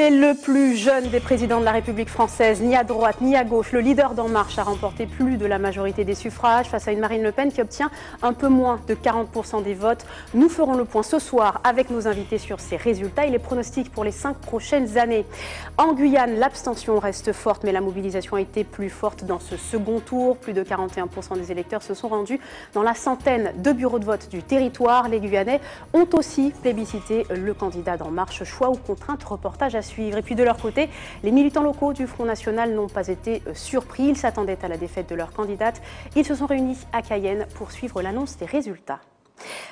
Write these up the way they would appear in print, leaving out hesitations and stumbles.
est le plus jeune des présidents de la République française, ni à droite ni à gauche. Le leader d'En Marche a remporté plus de la majorité des suffrages face à une Marine Le Pen qui obtient un peu moins de 40% des votes. Nous ferons le point ce soir avec nos invités sur ces résultats et les pronostics pour les 5 prochaines années. En Guyane, l'abstention reste forte, mais la mobilisation a été plus forte dans ce second tour. Plus de 41% des électeurs se sont rendus dans la centaine de bureaux de vote du territoire. Les Guyanais ont aussi plébiscité le candidat d'En Marche. Choix ou contrainte, reportage à suivre. Et puis de leur côté, les militants locaux du Front National n'ont pas été surpris. Ils s'attendaient à la défaite de leur candidate. Ils se sont réunis à Cayenne pour suivre l'annonce des résultats.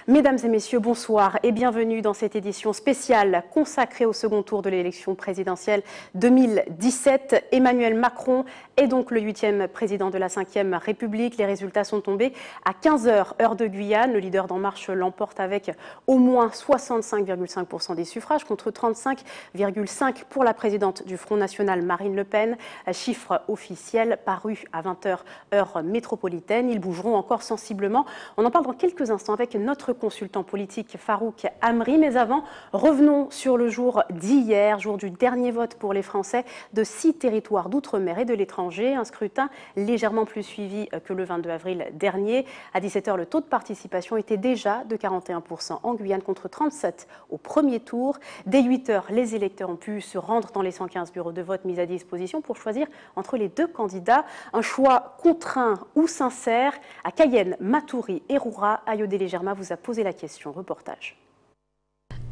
Mesdames et messieurs, bonsoir et bienvenue dans cette édition spéciale consacrée au second tour de l'élection présidentielle 2017. Emmanuel Macron est donc le 8e président de la 5e République. Les résultats sont tombés à 15h, heure de Guyane. Le leader d'En Marche l'emporte avec au moins 65,5% des suffrages contre 35,5% pour la présidente du Front National, Marine Le Pen. Chiffre officiel paru à 20h, heure métropolitaine. Ils bougeront encore sensiblement. On en parle dans quelques instants avec notre consultant politique Farouk Amri. Mais avant, revenons sur le jour d'hier, jour du dernier vote pour les Français de 6 territoires d'outre-mer et de l'étranger. Un scrutin légèrement plus suivi que le 22 avril dernier. À 17h, le taux de participation était déjà de 41% en Guyane contre 37% au premier tour. Dès 8h, les électeurs ont pu se rendre dans les 115 bureaux de vote mis à disposition pour choisir entre les deux candidats. Un choix contraint ou sincère? À Cayenne, Matoury et Roura, Ayodele Germa vous a posé la question. Reportage.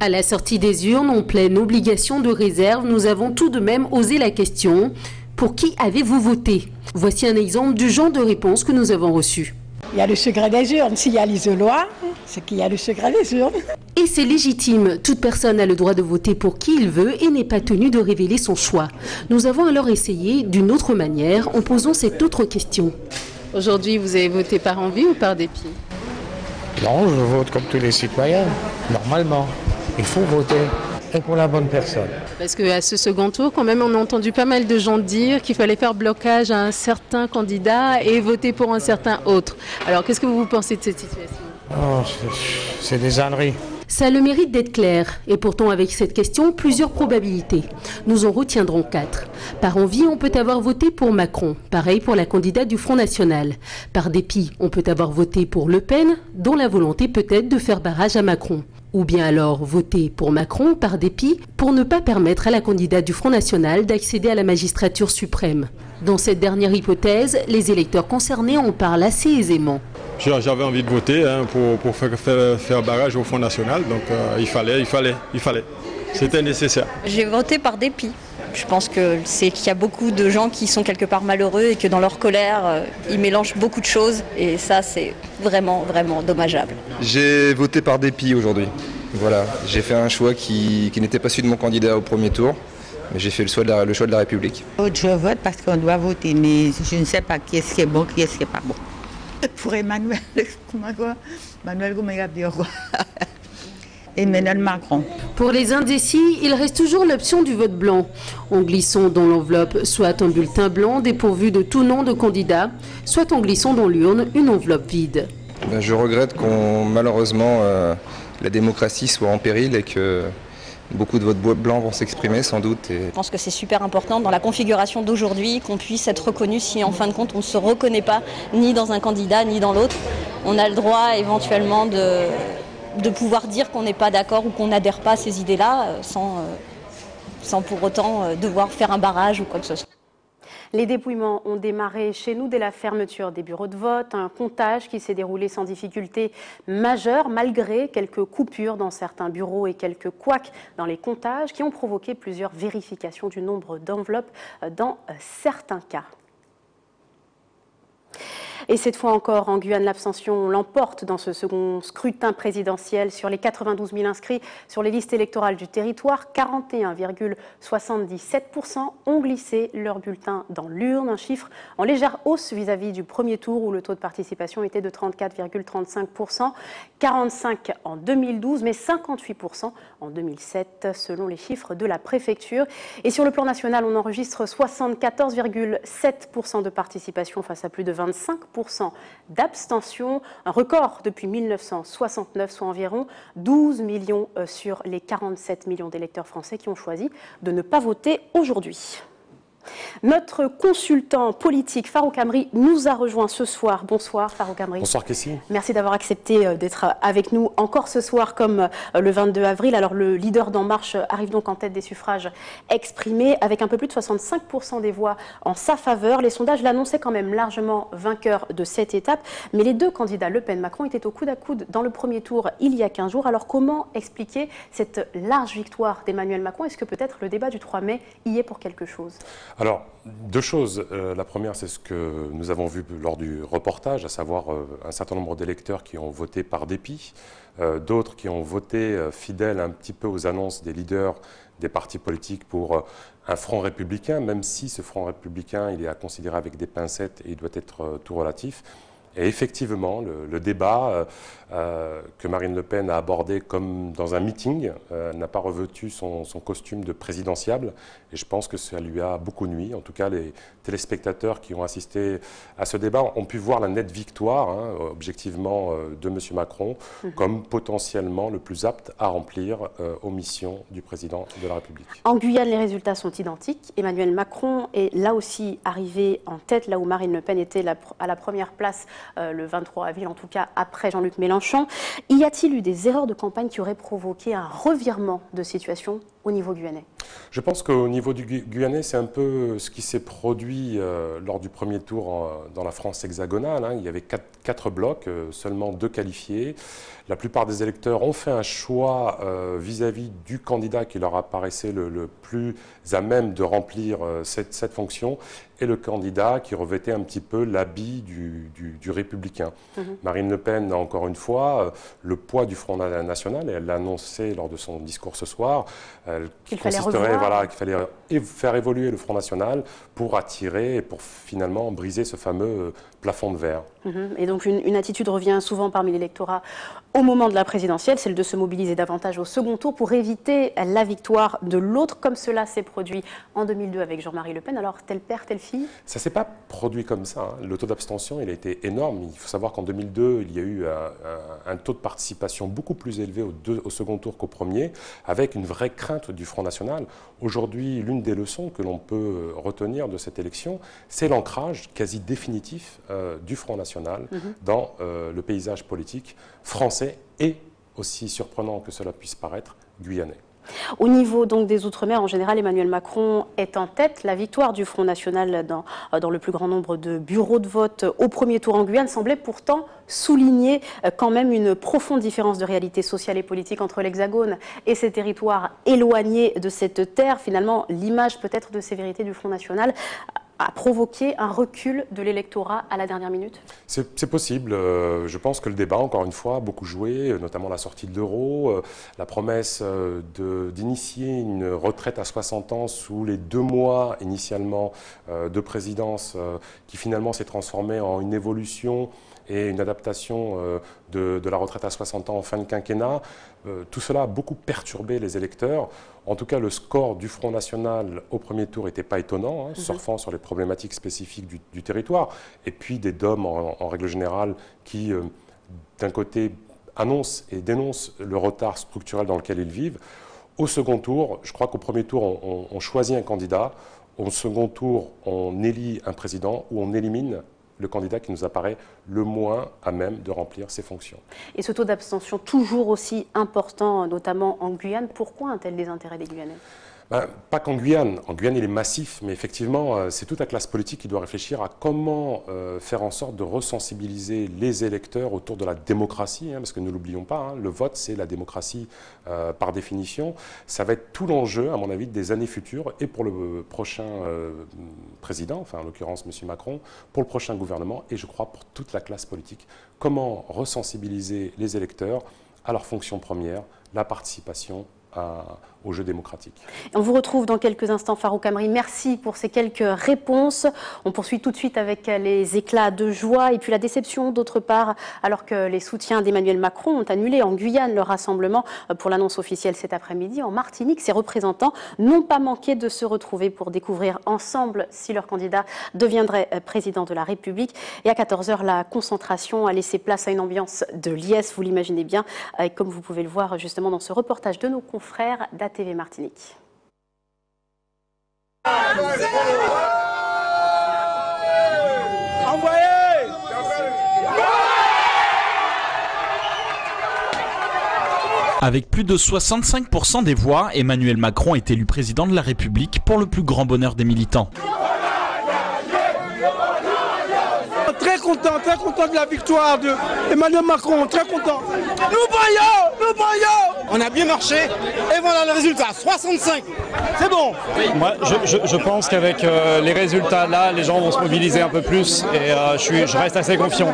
À la sortie des urnes, en pleine obligation de réserve, nous avons tout de même osé la question. Pour qui avez-vous voté? Voici un exemple du genre de réponse que nous avons reçu. Il y a le secret des urnes. S'il y a l'isoloir, c'est qu'il y a le secret des urnes. Et c'est légitime. Toute personne a le droit de voter pour qui il veut et n'est pas tenue de révéler son choix. Nous avons alors essayé d'une autre manière en posant cette autre question. Aujourd'hui, vous avez voté par envie ou par dépit? Non, je vote comme tous les citoyens, normalement. Il faut voter, et pour la bonne personne. Parce qu'à ce second tour, quand même, on a entendu pas mal de gens dire qu'il fallait faire blocage à un certain candidat et voter pour un certain autre. Alors, qu'est-ce que vous pensez de cette situation? Oh, c'est des âneries. Ça a le mérite d'être clair, et pourtant avec cette question, plusieurs probabilités. Nous en retiendrons 4. Par envie, on peut avoir voté pour Macron, pareil pour la candidate du Front National. Par dépit, on peut avoir voté pour Le Pen, dont la volonté peut être de faire barrage à Macron. Ou bien alors voter pour Macron par dépit pour ne pas permettre à la candidate du Front National d'accéder à la magistrature suprême. Dans cette dernière hypothèse, les électeurs concernés en parlent assez aisément. J'avais envie de voter pour faire barrage au Front National, donc il fallait. C'était nécessaire. J'ai voté par dépit. Je pense qu'il y a beaucoup de gens qui sont quelque part malheureux et que dans leur colère, ils mélangent beaucoup de choses. Et ça, c'est vraiment, vraiment dommageable. J'ai voté par dépit aujourd'hui. Voilà, j'ai fait un choix qui n'était pas celui de mon candidat au premier tour. Mais j'ai fait le choix de la République. Je vote parce qu'on doit voter, mais je ne sais pas qui est-ce qui est bon, qui est-ce qui n'est pas bon. Pour Emmanuel, Emmanuel Macron. Pour les indécis, il reste toujours l'option du vote blanc, en glissant dans l'enveloppe soit un bulletin blanc dépourvu de tout nom de candidat, soit en glissant dans l'urne une enveloppe vide. Je regrette malheureusement la démocratie soit en péril et que beaucoup de votes blancs vont s'exprimer sans doute. Je pense que c'est super important dans la configuration d'aujourd'hui qu'on puisse être reconnu si en fin de compte on ne se reconnaît pas ni dans un candidat ni dans l'autre. On a le droit éventuellement de pouvoir dire qu'on n'est pas d'accord ou qu'on n'adhère pas à ces idées-là sans pour autant devoir faire un barrage ou quoi que ce soit. Les dépouillements ont démarré chez nous dès la fermeture des bureaux de vote. Un comptage qui s'est déroulé sans difficulté majeure, malgré quelques coupures dans certains bureaux et quelques couacs dans les comptages qui ont provoqué plusieurs vérifications du nombre d'enveloppes dans certains cas. Et cette fois encore, en Guyane, l'abstention l'emporte dans ce second scrutin présidentiel. Sur les 92 000 inscrits sur les listes électorales du territoire, 41,77% ont glissé leur bulletin dans l'urne. Un chiffre en légère hausse vis-à-vis du premier tour où le taux de participation était de 34,35%, 45% en 2012, mais 58% en 2007, selon les chiffres de la préfecture. Et sur le plan national, on enregistre 74,7% de participation face à plus de 25% 40% d'abstention, un record depuis 1969, soit environ 12 millions sur les 47 millions d'électeurs français qui ont choisi de ne pas voter aujourd'hui. Notre consultant politique Farouk Amri nous a rejoint ce soir. Bonsoir Farouk Amri. Bonsoir Kessie. Merci d'avoir accepté d'être avec nous encore ce soir comme le 22 avril. Alors le leader d'En Marche arrive donc en tête des suffrages exprimés avec un peu plus de 65% des voix en sa faveur. Les sondages l'annonçaient quand même largement vainqueur de cette étape. Mais les deux candidats Le Pen et Macron étaient au coude à coude dans le premier tour il y a 15 jours. Alors comment expliquer cette large victoire d'Emmanuel Macron? Est-ce que peut-être le débat du 3 mai y est pour quelque chose? Alors, deux choses. La première, c'est ce que nous avons vu lors du reportage, à savoir un certain nombre d'électeurs qui ont voté par dépit, d'autres qui ont voté fidèles un petit peu aux annonces des leaders des partis politiques pour un front républicain, même si ce front républicain, il est à considérer avec des pincettes et il doit être tout relatif. Et effectivement, le débat que Marine Le Pen a abordé comme dans un meeting n'a pas revêtu son costume de présidentiable. Et je pense que ça lui a beaucoup nui. En tout cas, les téléspectateurs qui ont assisté à ce débat ont pu voir la nette victoire, objectivement, de M. Macron, comme potentiellement le plus apte à remplir aux missions du président de la République. En Guyane, les résultats sont identiques. Emmanuel Macron est là aussi arrivé en tête, là où Marine Le Pen était à la première place le 23 avril, en tout cas après Jean-Luc Mélenchon. Y a-t-il eu des erreurs de campagne qui auraient provoqué un revirement de situation au niveau guyanais? Je pense qu'au niveau du Guyanais, c'est un peu ce qui s'est produit lors du premier tour dans la France hexagonale. Il y avait quatre blocs, seulement 2 qualifiés. La plupart des électeurs ont fait un choix vis-à-vis du candidat qui leur apparaissait le plus à même de remplir cette fonction et le candidat qui revêtait un petit peu l'habit du républicain. Marine Le Pen, encore une fois, le poids du Front National, et elle l'a annoncé lors de son discours ce soir, qu'il fallait faire évoluer le Front National pour attirer et pour finalement briser ce fameux plafond de verre. Et donc une attitude revient souvent parmi l'électorat au moment de la présidentielle, celle de se mobiliser davantage au second tour pour éviter la victoire de l'autre, comme cela s'est produit en 2002 avec Jean-Marie Le Pen. Alors, tel père, telle fille? Ça ne s'est pas produit comme ça. Le taux d'abstention, il a été énorme. Il faut savoir qu'en 2002, il y a eu un taux de participation beaucoup plus élevé au second tour qu'au premier, avec une vraie crainte du Front National. Aujourd'hui, l'une des leçons que l'on peut retenir de cette élection, c'est l'ancrage quasi définitif du Front National dans le paysage politique français et, aussi surprenant que cela puisse paraître, guyanais. Au niveau donc des Outre-mer, en général, Emmanuel Macron est en tête. La victoire du Front National dans le plus grand nombre de bureaux de vote au premier tour en Guyane semblait pourtant souligner quand même une profonde différence de réalité sociale et politique entre l'Hexagone et ces territoires éloignés de cette terre. Finalement, l'image peut-être de sévérité du Front National a provoqué un recul de l'électorat à la dernière minute? C'est possible. Je pense que le débat, encore une fois, a beaucoup joué, notamment la sortie de l'euro, la promesse d'initier une retraite à 60 ans sous les 2 mois initialement de présidence, qui finalement s'est transformée en une évolution et une adaptation de la retraite à 60 ans en fin de quinquennat. Tout cela a beaucoup perturbé les électeurs. En tout cas, le score du Front National au premier tour n'était pas étonnant, surfant sur les problématiques spécifiques du territoire. Et puis des DOM en règle générale qui, d'un côté, annoncent et dénoncent le retard structurel dans lequel ils vivent. Au second tour, je crois qu'au premier tour, on choisit un candidat. Au second tour, on élit un président ou on élimine le candidat qui nous apparaît le moins à même de remplir ses fonctions. Et ce taux d'abstention toujours aussi important, notamment en Guyane, pourquoi un tel désintérêt des Guyanais? Pas qu'en Guyane. En Guyane, il est massif, mais effectivement, c'est toute la classe politique qui doit réfléchir à comment faire en sorte de resensibiliser les électeurs autour de la démocratie, parce que ne l'oublions pas, le vote, c'est la démocratie par définition. Ça va être tout l'enjeu, à mon avis, des années futures, et pour le prochain président, enfin en l'occurrence M. Macron, pour le prochain gouvernement, et je crois pour toute la classe politique. Comment resensibiliser les électeurs à leur fonction première, la participation au jeu démocratique. On vous retrouve dans quelques instants, Farouk Amri. Merci pour ces quelques réponses. On poursuit tout de suite avec les éclats de joie et puis la déception d'autre part, alors que les soutiens d'Emmanuel Macron ont annulé en Guyane leur rassemblement pour l'annonce officielle cet après-midi. En Martinique, ses représentants n'ont pas manqué de se retrouver pour découvrir ensemble si leur candidat deviendrait président de la République. Et à 14h, la concentration a laissé place à une ambiance de liesse, vous l'imaginez bien, comme vous pouvez le voir justement dans ce reportage de nos confrères d'ATV Martinique. Avec plus de 65% des voix, Emmanuel Macron est élu président de la République pour le plus grand bonheur des militants. Très content de la victoire d'Emmanuel Macron, très content. Nous braillons. On a bien marché et voilà le résultat, 65. C'est bon. Moi, je pense qu'avec les résultats là, les gens vont se mobiliser un peu plus et je reste assez confiant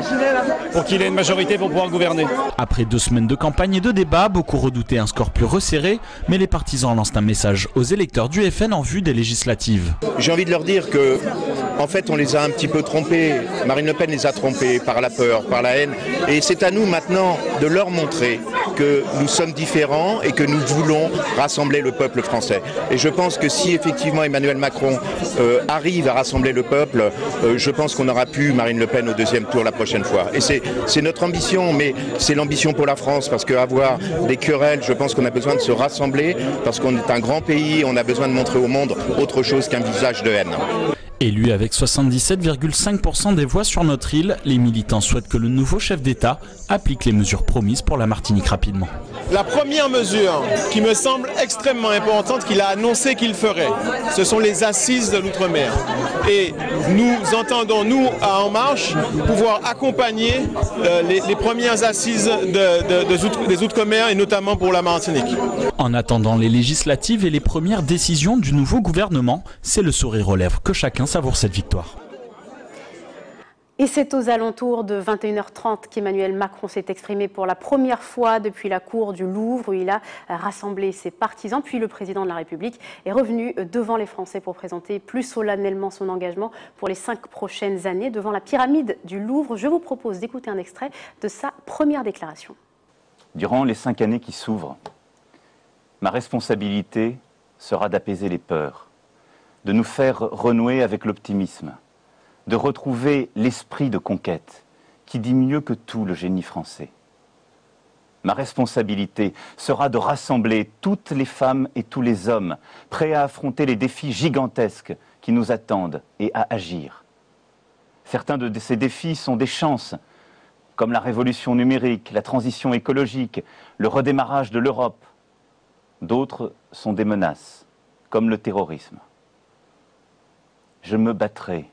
pour qu'il ait une majorité pour pouvoir gouverner. Après 2 semaines de campagne et de débats, beaucoup redoutaient un score plus resserré, mais les partisans lancent un message aux électeurs du FN en vue des législatives. J'ai envie de leur dire que, en fait, on les a un petit peu trompés. Marine Le Pen les a trompés par la peur, par la haine. Et c'est à nous maintenant de leur montrer que nous sommes différents et que nous voulons rassembler le peuple français. Et je pense que si effectivement Emmanuel Macron arrive à rassembler le peuple, je pense qu'on aura pu Marine Le Pen au 2e tour la prochaine fois. Et c'est notre ambition, mais c'est l'ambition pour la France, parce qu'avoir des querelles, je pense qu'on a besoin de se rassembler, parce qu'on est un grand pays, on a besoin de montrer au monde autre chose qu'un visage de haine. Élu avec 77,5% des voix sur notre île, les militants souhaitent que le nouveau chef d'État applique les mesures promises pour la Martinique rapidement. La première mesure qui me semble extrêmement importante qu'il a annoncé qu'il ferait, ce sont les assises de l'outre-mer. Et nous entendons, nous, à En Marche, pouvoir accompagner les premières assises des outre-mer et notamment pour la Martinique. En attendant les législatives et les premières décisions du nouveau gouvernement, c'est le sourire aux lèvres que chacun savoure cette victoire. Et c'est aux alentours de 21h30 qu'Emmanuel Macron s'est exprimé pour la première fois depuis la cour du Louvre où il a rassemblé ses partisans. Puis le président de la République est revenu devant les Français pour présenter plus solennellement son engagement pour les 5 prochaines années devant la pyramide du Louvre. Je vous propose d'écouter un extrait de sa première déclaration. Durant les 5 années qui s'ouvrent, ma responsabilité sera d'apaiser les peurs, de nous faire renouer avec l'optimisme, de retrouver l'esprit de conquête qui dit mieux que tout le génie français. Ma responsabilité sera de rassembler toutes les femmes et tous les hommes prêts à affronter les défis gigantesques qui nous attendent et à agir. Certains de ces défis sont des chances, comme la révolution numérique, la transition écologique, le redémarrage de l'Europe. D'autres sont des menaces, comme le terrorisme. Je me battrai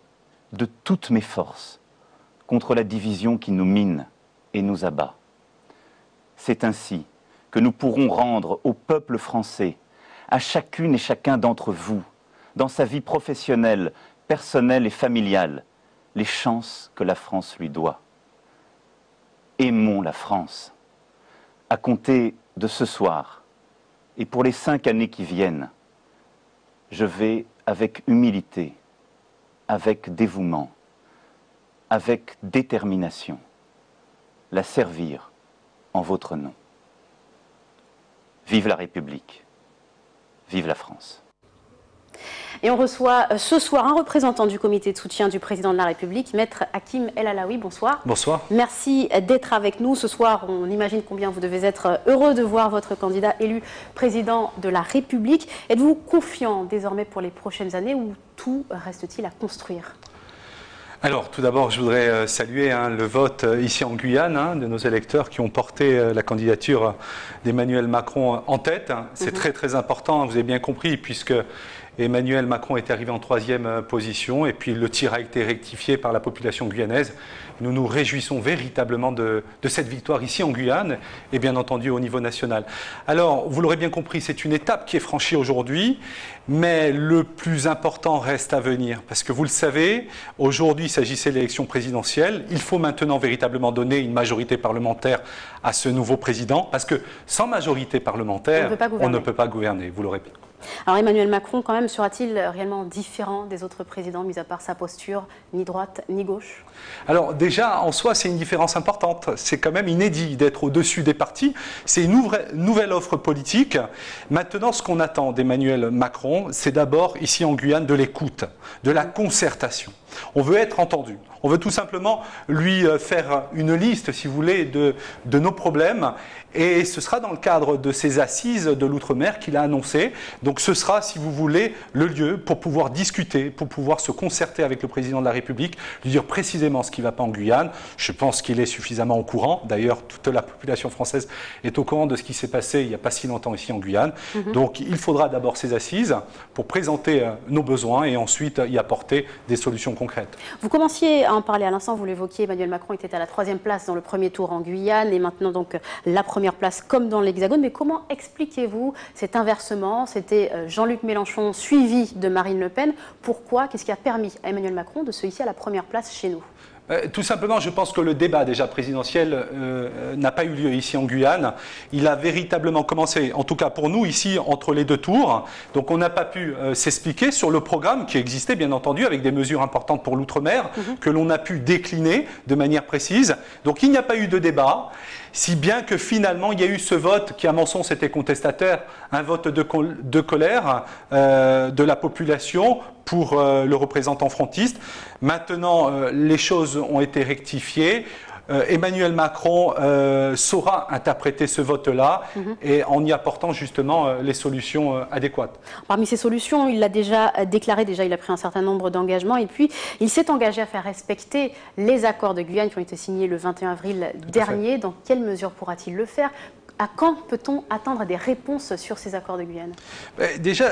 de toutes mes forces contre la division qui nous mine et nous abat. C'est ainsi que nous pourrons rendre au peuple français, à chacune et chacun d'entre vous, dans sa vie professionnelle, personnelle et familiale, les chances que la France lui doit. Aimons la France. À compter de ce soir, et pour les 5 années qui viennent, je vais avec humilité, avec dévouement, avec détermination, la servir en votre nom. Vive la République, vive la France. Et on reçoit ce soir un représentant du comité de soutien du président de la République, Maître Hakim El Alaoui. Bonsoir. Bonsoir. Merci d'être avec nous. Ce soir, on imagine combien vous devez être heureux de voir votre candidat élu président de la République. Êtes-vous confiant désormais pour les prochaines années ou tout reste-t-il à construire ? Alors, tout d'abord, je voudrais saluer le vote ici en Guyane de nos électeurs qui ont porté la candidature d'Emmanuel Macron en tête. C'est très très important, vous avez bien compris, puisque Emmanuel Macron est arrivé en 3e position et puis le tir a été rectifié par la population guyanaise. Nous nous réjouissons véritablement de cette victoire ici en Guyane et bien entendu au niveau national. Alors, vous l'aurez bien compris, c'est une étape qui est franchie aujourd'hui, mais le plus important reste à venir. Parce que vous le savez, aujourd'hui il s'agissait de l'élection présidentielle. Il faut maintenant véritablement donner une majorité parlementaire à ce nouveau président, parce que sans majorité parlementaire, on ne peut pas gouverner, vous l'aurez bien. Alors Emmanuel Macron, quand même, sera-t-il réellement différent des autres présidents, mis à part sa posture, ni droite ni gauche? Alors déjà, en soi, c'est une différence importante. C'est quand même inédit d'être au-dessus des partis. C'est une nouvelle offre politique. Maintenant, ce qu'on attend d'Emmanuel Macron, c'est d'abord, ici en Guyane, de l'écoute, de la concertation. On veut être entendu. On veut tout simplement lui faire une liste, si vous voulez, de nos problèmes. Et ce sera dans le cadre de ces assises de l'outre-mer qu'il a annoncé. Donc ce sera, si vous voulez, le lieu pour pouvoir discuter, pour pouvoir se concerter avec le président de la République, lui dire précisément ce qui ne va pas en Guyane. Je pense qu'il est suffisamment au courant. D'ailleurs, toute la population française est au courant de ce qui s'est passé il n'y a pas si longtemps ici en Guyane. Donc il faudra d'abord ces assises pour présenter nos besoins et ensuite y apporter des solutions concrètes. Vous commenciez à en parler à l'instant, vous l'évoquiez, Emmanuel Macron était à la 3e place dans le premier tour en Guyane et maintenant donc la première place comme dans l'Hexagone. Mais comment expliquez-vous cet inversement? C'était Jean-Luc Mélenchon suivi de Marine Le Pen. Pourquoi? Qu'est-ce qui a permis à Emmanuel Macron de se hisser à la première place chez nous? Tout simplement, je pense que le débat déjà présidentiel n'a pas eu lieu ici en Guyane. Il a véritablement commencé, en tout cas pour nous ici, entre les deux tours. Donc on n'a pas pu s'expliquer sur le programme qui existait bien entendu avec des mesures importantes pour l'outre-mer que l'on a pu décliner de manière précise. Donc il n'y a pas eu de débat, si bien que finalement il y a eu ce vote qui à mon sens était contestataire, un vote de colère de la population pour le représentant frontiste. Maintenant, les choses ont été rectifiées. Emmanuel Macron saura interpréter ce vote-là et en y apportant justement les solutions adéquates. Parmi ces solutions, il l'a déjà déclaré, il a pris un certain nombre d'engagements et puis il s'est engagé à faire respecter les accords de Guyane qui ont été signés le 21 avril dernier. Dans quelle mesure pourra-t-il le faire ? À quand peut-on attendre des réponses sur ces accords de Guyane? Déjà,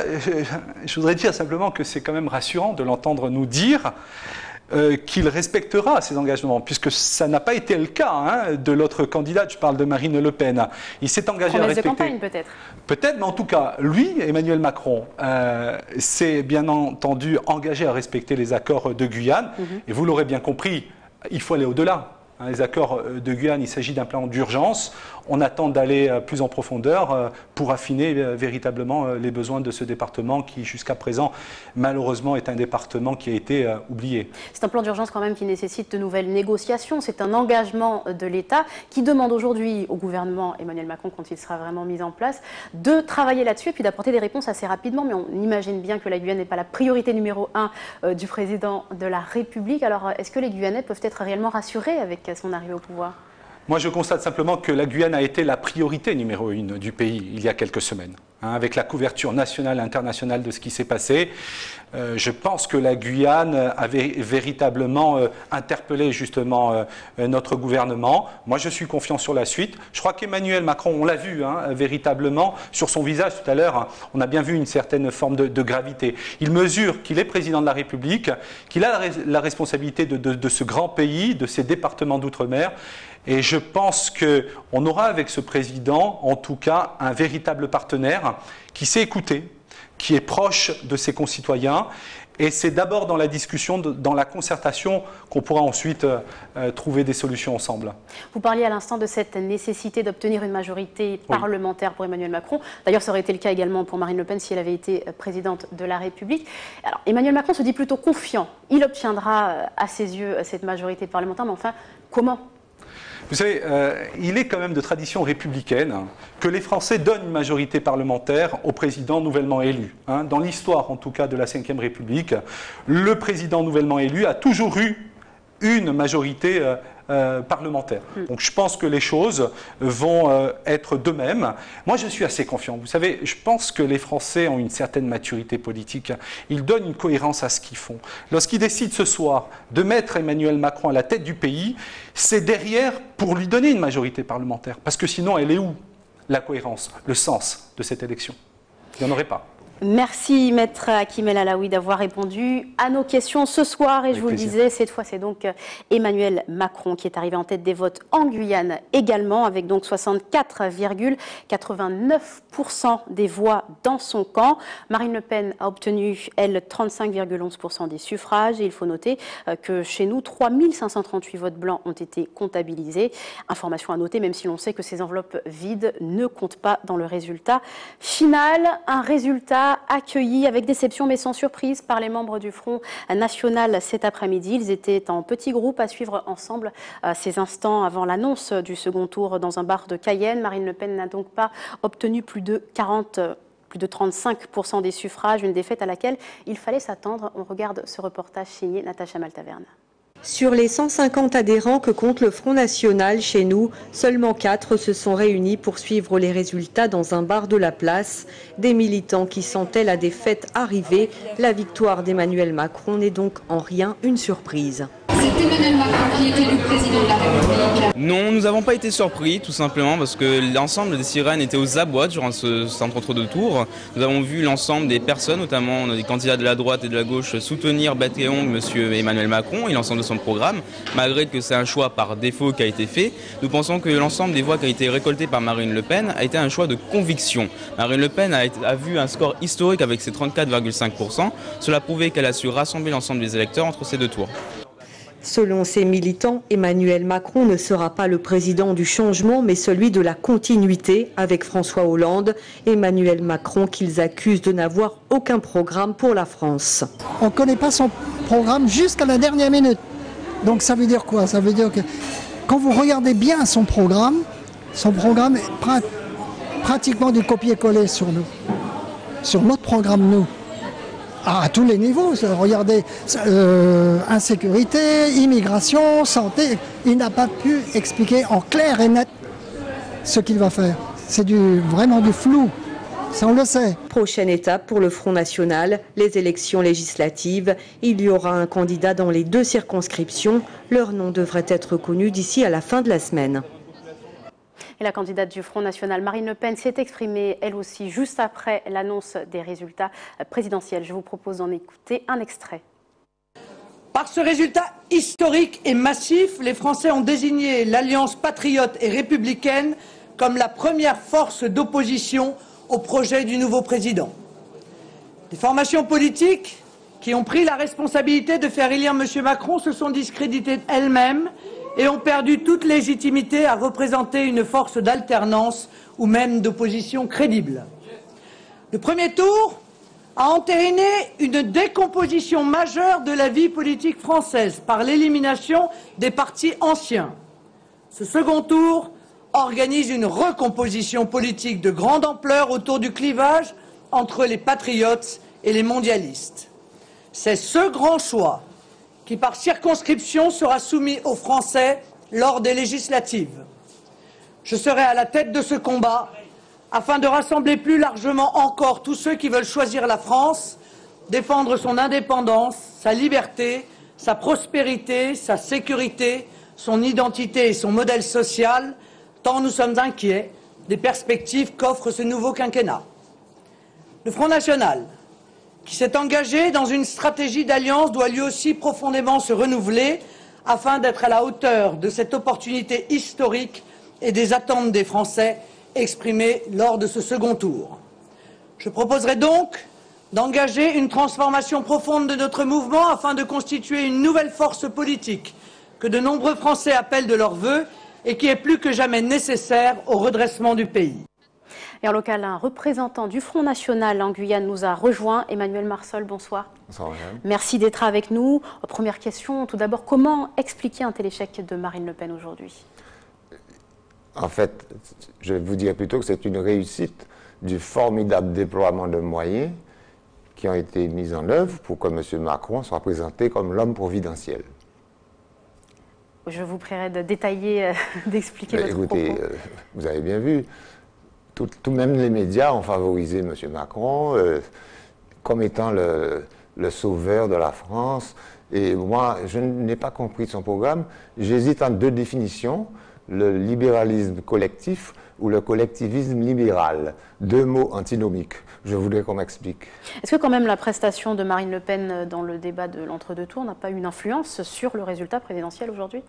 je voudrais dire simplement que c'est quand même rassurant de l'entendre nous dire qu'il respectera ses engagements, puisque ça n'a pas été le cas de l'autre candidate, je parle de Marine Le Pen. Il s'est engagé à respecter... de campagne peut-être. Peut-être, mais en tout cas, lui, Emmanuel Macron, s'est bien entendu engagé à respecter les accords de Guyane, et vous l'aurez bien compris, il faut aller au-delà. Les accords de Guyane, il s'agit d'un plan d'urgence. On attend d'aller plus en profondeur pour affiner véritablement les besoins de ce département qui, jusqu'à présent, malheureusement, est un département qui a été oublié. C'est un plan d'urgence quand même qui nécessite de nouvelles négociations. C'est un engagement de l'État qui demande aujourd'hui au gouvernement Emmanuel Macron, quand il sera vraiment mis en place, de travailler là-dessus et puis d'apporter des réponses assez rapidement. Mais on imagine bien que la Guyane n'est pas la priorité numéro 1 du président de la République. Alors, est-ce que les Guyanais peuvent être réellement rassurés avec son arrivée au pouvoir? Moi, je constate simplement que la Guyane a été la priorité numéro 1 du pays il y a quelques semaines. Avec la couverture nationale et internationale de ce qui s'est passé, je pense que la Guyane avait véritablement interpellé justement notre gouvernement. Moi, je suis confiant sur la suite. Je crois qu'Emmanuel Macron, on l'a vu véritablement sur son visage tout à l'heure, on a bien vu une certaine forme de gravité. Il mesure qu'il est président de la République, qu'il a la responsabilité de ce grand pays, de ces départements d'outre-mer. Et je pense qu'on aura avec ce président, en tout cas, un véritable partenaire qui sait écouter, qui est proche de ses concitoyens. Et c'est d'abord dans la discussion, dans la concertation, qu'on pourra ensuite trouver des solutions ensemble. Vous parliez à l'instant de cette nécessité d'obtenir une majorité parlementaire pour Emmanuel Macron. D'ailleurs, ça aurait été le cas également pour Marine Le Pen si elle avait été présidente de la République. Alors, Emmanuel Macron se dit plutôt confiant. Il obtiendra à ses yeux cette majorité parlementaire, mais enfin, comment ? Vous savez, il est quand même de tradition républicaine que les Français donnent une majorité parlementaire au président nouvellement élu. Dans l'histoire, en tout cas, de la Ve République, le président nouvellement élu a toujours eu une majorité parlementaire. Donc je pense que les choses vont être de même. Moi, je suis assez confiant. Vous savez, je pense que les Français ont une certaine maturité politique. Ils donnent une cohérence à ce qu'ils font. Lorsqu'ils décident ce soir de mettre Emmanuel Macron à la tête du pays, c'est derrière pour lui donner une majorité parlementaire. Parce que sinon, elle est où, la cohérence, le sens de cette élection? Il n'y en aurait pas. Merci Maître Hakim El Alaoui d'avoir répondu à nos questions ce soir. Et je vous le disais, cette fois c'est donc Emmanuel Macron qui est arrivé en tête des votes en Guyane également, avec donc 64,89% des voix dans son camp. Marine Le Pen a obtenu, elle, 35,11% des suffrages. Et il faut noter que chez nous, 3538 votes blancs ont été comptabilisés. Information à noter, même si l'on sait que ces enveloppes vides ne comptent pas dans le résultat final. Un résultat accueillis avec déception mais sans surprise par les membres du Front National cet après-midi. Ils étaient en petits groupes à suivre ensemble ces instants avant l'annonce du second tour dans un bar de Cayenne. Marine Le Pen n'a donc pas obtenu plus de 35% des suffrages, une défaite à laquelle il fallait s'attendre. On regarde ce reportage signé Natacha Maltaverne. Sur les 150 adhérents que compte le Front National chez nous, seulement 4 se sont réunis pour suivre les résultats dans un bar de la place. Des militants qui sentaient la défaite arriver. La victoire d'Emmanuel Macron n'est donc en rien une surprise. C'est Emmanuel Macron qui est élu président de la République. Non, nous n'avons pas été surpris, tout simplement parce que l'ensemble des sirènes étaient aux abois durant cet entre-deux tours. Nous avons vu l'ensemble des personnes, notamment des candidats de la droite et de la gauche, soutenir bec et ongle M. Emmanuel Macron et l'ensemble de son programme, malgré que c'est un choix par défaut qui a été fait. Nous pensons que l'ensemble des voix qui a été récoltées par Marine Le Pen a été un choix de conviction. Marine Le Pen a vu un score historique avec ses 34,5%. Cela prouvait qu'elle a su rassembler l'ensemble des électeurs entre ces deux tours. Selon ses militants, Emmanuel Macron ne sera pas le président du changement, mais celui de la continuité avec François Hollande. Emmanuel Macron qu'ils accusent de n'avoir aucun programme pour la France. On ne connaît pas son programme jusqu'à la dernière minute. Donc ça veut dire quoi? Ça veut dire que quand vous regardez bien son programme est pratiquement du copier-coller sur nous, sur notre programme nous. À tous les niveaux, regardez, insécurité, immigration, santé, il n'a pas pu expliquer en clair et net ce qu'il va faire. C'est vraiment du flou, ça on le sait. Prochaine étape pour le Front National, les élections législatives. Il y aura un candidat dans les 2 circonscriptions. Leur nom devrait être connu d'ici à la fin de la semaine. Et la candidate du Front National, Marine Le Pen, s'est exprimée, elle aussi, juste après l'annonce des résultats présidentiels. Je vous propose d'en écouter un extrait. Par ce résultat historique et massif, les Français ont désigné l'Alliance patriote et républicaine comme la première force d'opposition au projet du nouveau président. Des formations politiques qui ont pris la responsabilité de faire élire M. Macron se sont discréditées elles-mêmes et ont perdu toute légitimité à représenter une force d'alternance ou même d'opposition crédible. Le premier tour a entériné une décomposition majeure de la vie politique française par l'élimination des partis anciens. Ce second tour organise une recomposition politique de grande ampleur autour du clivage entre les patriotes et les mondialistes. C'est ce grand choix qui par circonscription sera soumis aux Français lors des législatives. Je serai à la tête de ce combat afin de rassembler plus largement encore tous ceux qui veulent choisir la France, défendre son indépendance, sa liberté, sa prospérité, sa sécurité, son identité et son modèle social, tant nous sommes inquiets des perspectives qu'offre ce nouveau quinquennat. Le Front National, qui s'est engagé dans une stratégie d'alliance, doit lui aussi profondément se renouveler afin d'être à la hauteur de cette opportunité historique et des attentes des Français exprimées lors de ce second tour. Je proposerai donc d'engager une transformation profonde de notre mouvement afin de constituer une nouvelle force politique que de nombreux Français appellent de leurs vœux et qui est plus que jamais nécessaire au redressement du pays. Et en local, un représentant du Front National en Guyane nous a rejoint. Emmanuel Marsol, bonsoir. Bonsoir, madame. Merci d'être avec nous. Première question, tout d'abord, comment expliquer un tel échec de Marine Le Pen aujourd'hui? En fait, je vais vous dire plutôt que c'est une réussite du formidable déploiement de moyens qui ont été mis en œuvre pour que M. Macron soit présenté comme l'homme providentiel. Je vous prierai de détailler, d'expliquer votre propos. Écoutez, vous avez bien vu, tout même les médias ont favorisé M. Macron comme étant le sauveur de la France. Et moi, je n'ai pas compris son programme. J'hésite entre 2 définitions. le libéralisme collectif ou le collectivisme libéral. Deux mots antinomiques. Je voudrais qu'on m'explique. Est-ce que quand même la prestation de Marine Le Pen dans le débat de l'entre-deux tours n'a pas une influence sur le résultat présidentiel aujourd'hui?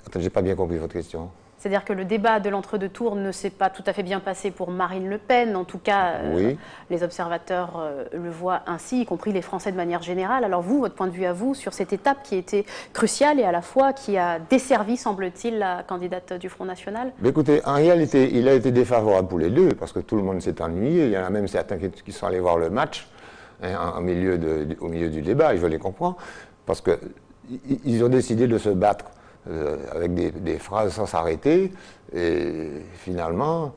Attends, j'ai pas bien compris votre question. C'est-à-dire que le débat de l'entre-deux tours ne s'est pas tout à fait bien passé pour Marine Le Pen. En tout cas, oui. Les observateurs le voient ainsi, y compris les Français de manière générale. Alors vous, votre point de vue à vous, sur cette étape qui était cruciale et à la fois qui a desservi, semble-t-il, la candidate du Front National? Mais écoutez, en réalité, il a été défavorable pour les deux, parce que tout le monde s'est ennuyé. Il y en a même certains qui sont allés voir le match hein, au milieu du débat, et je les comprends, parce qu'ils ont décidé de se battre avec des phrases sans s'arrêter, et finalement,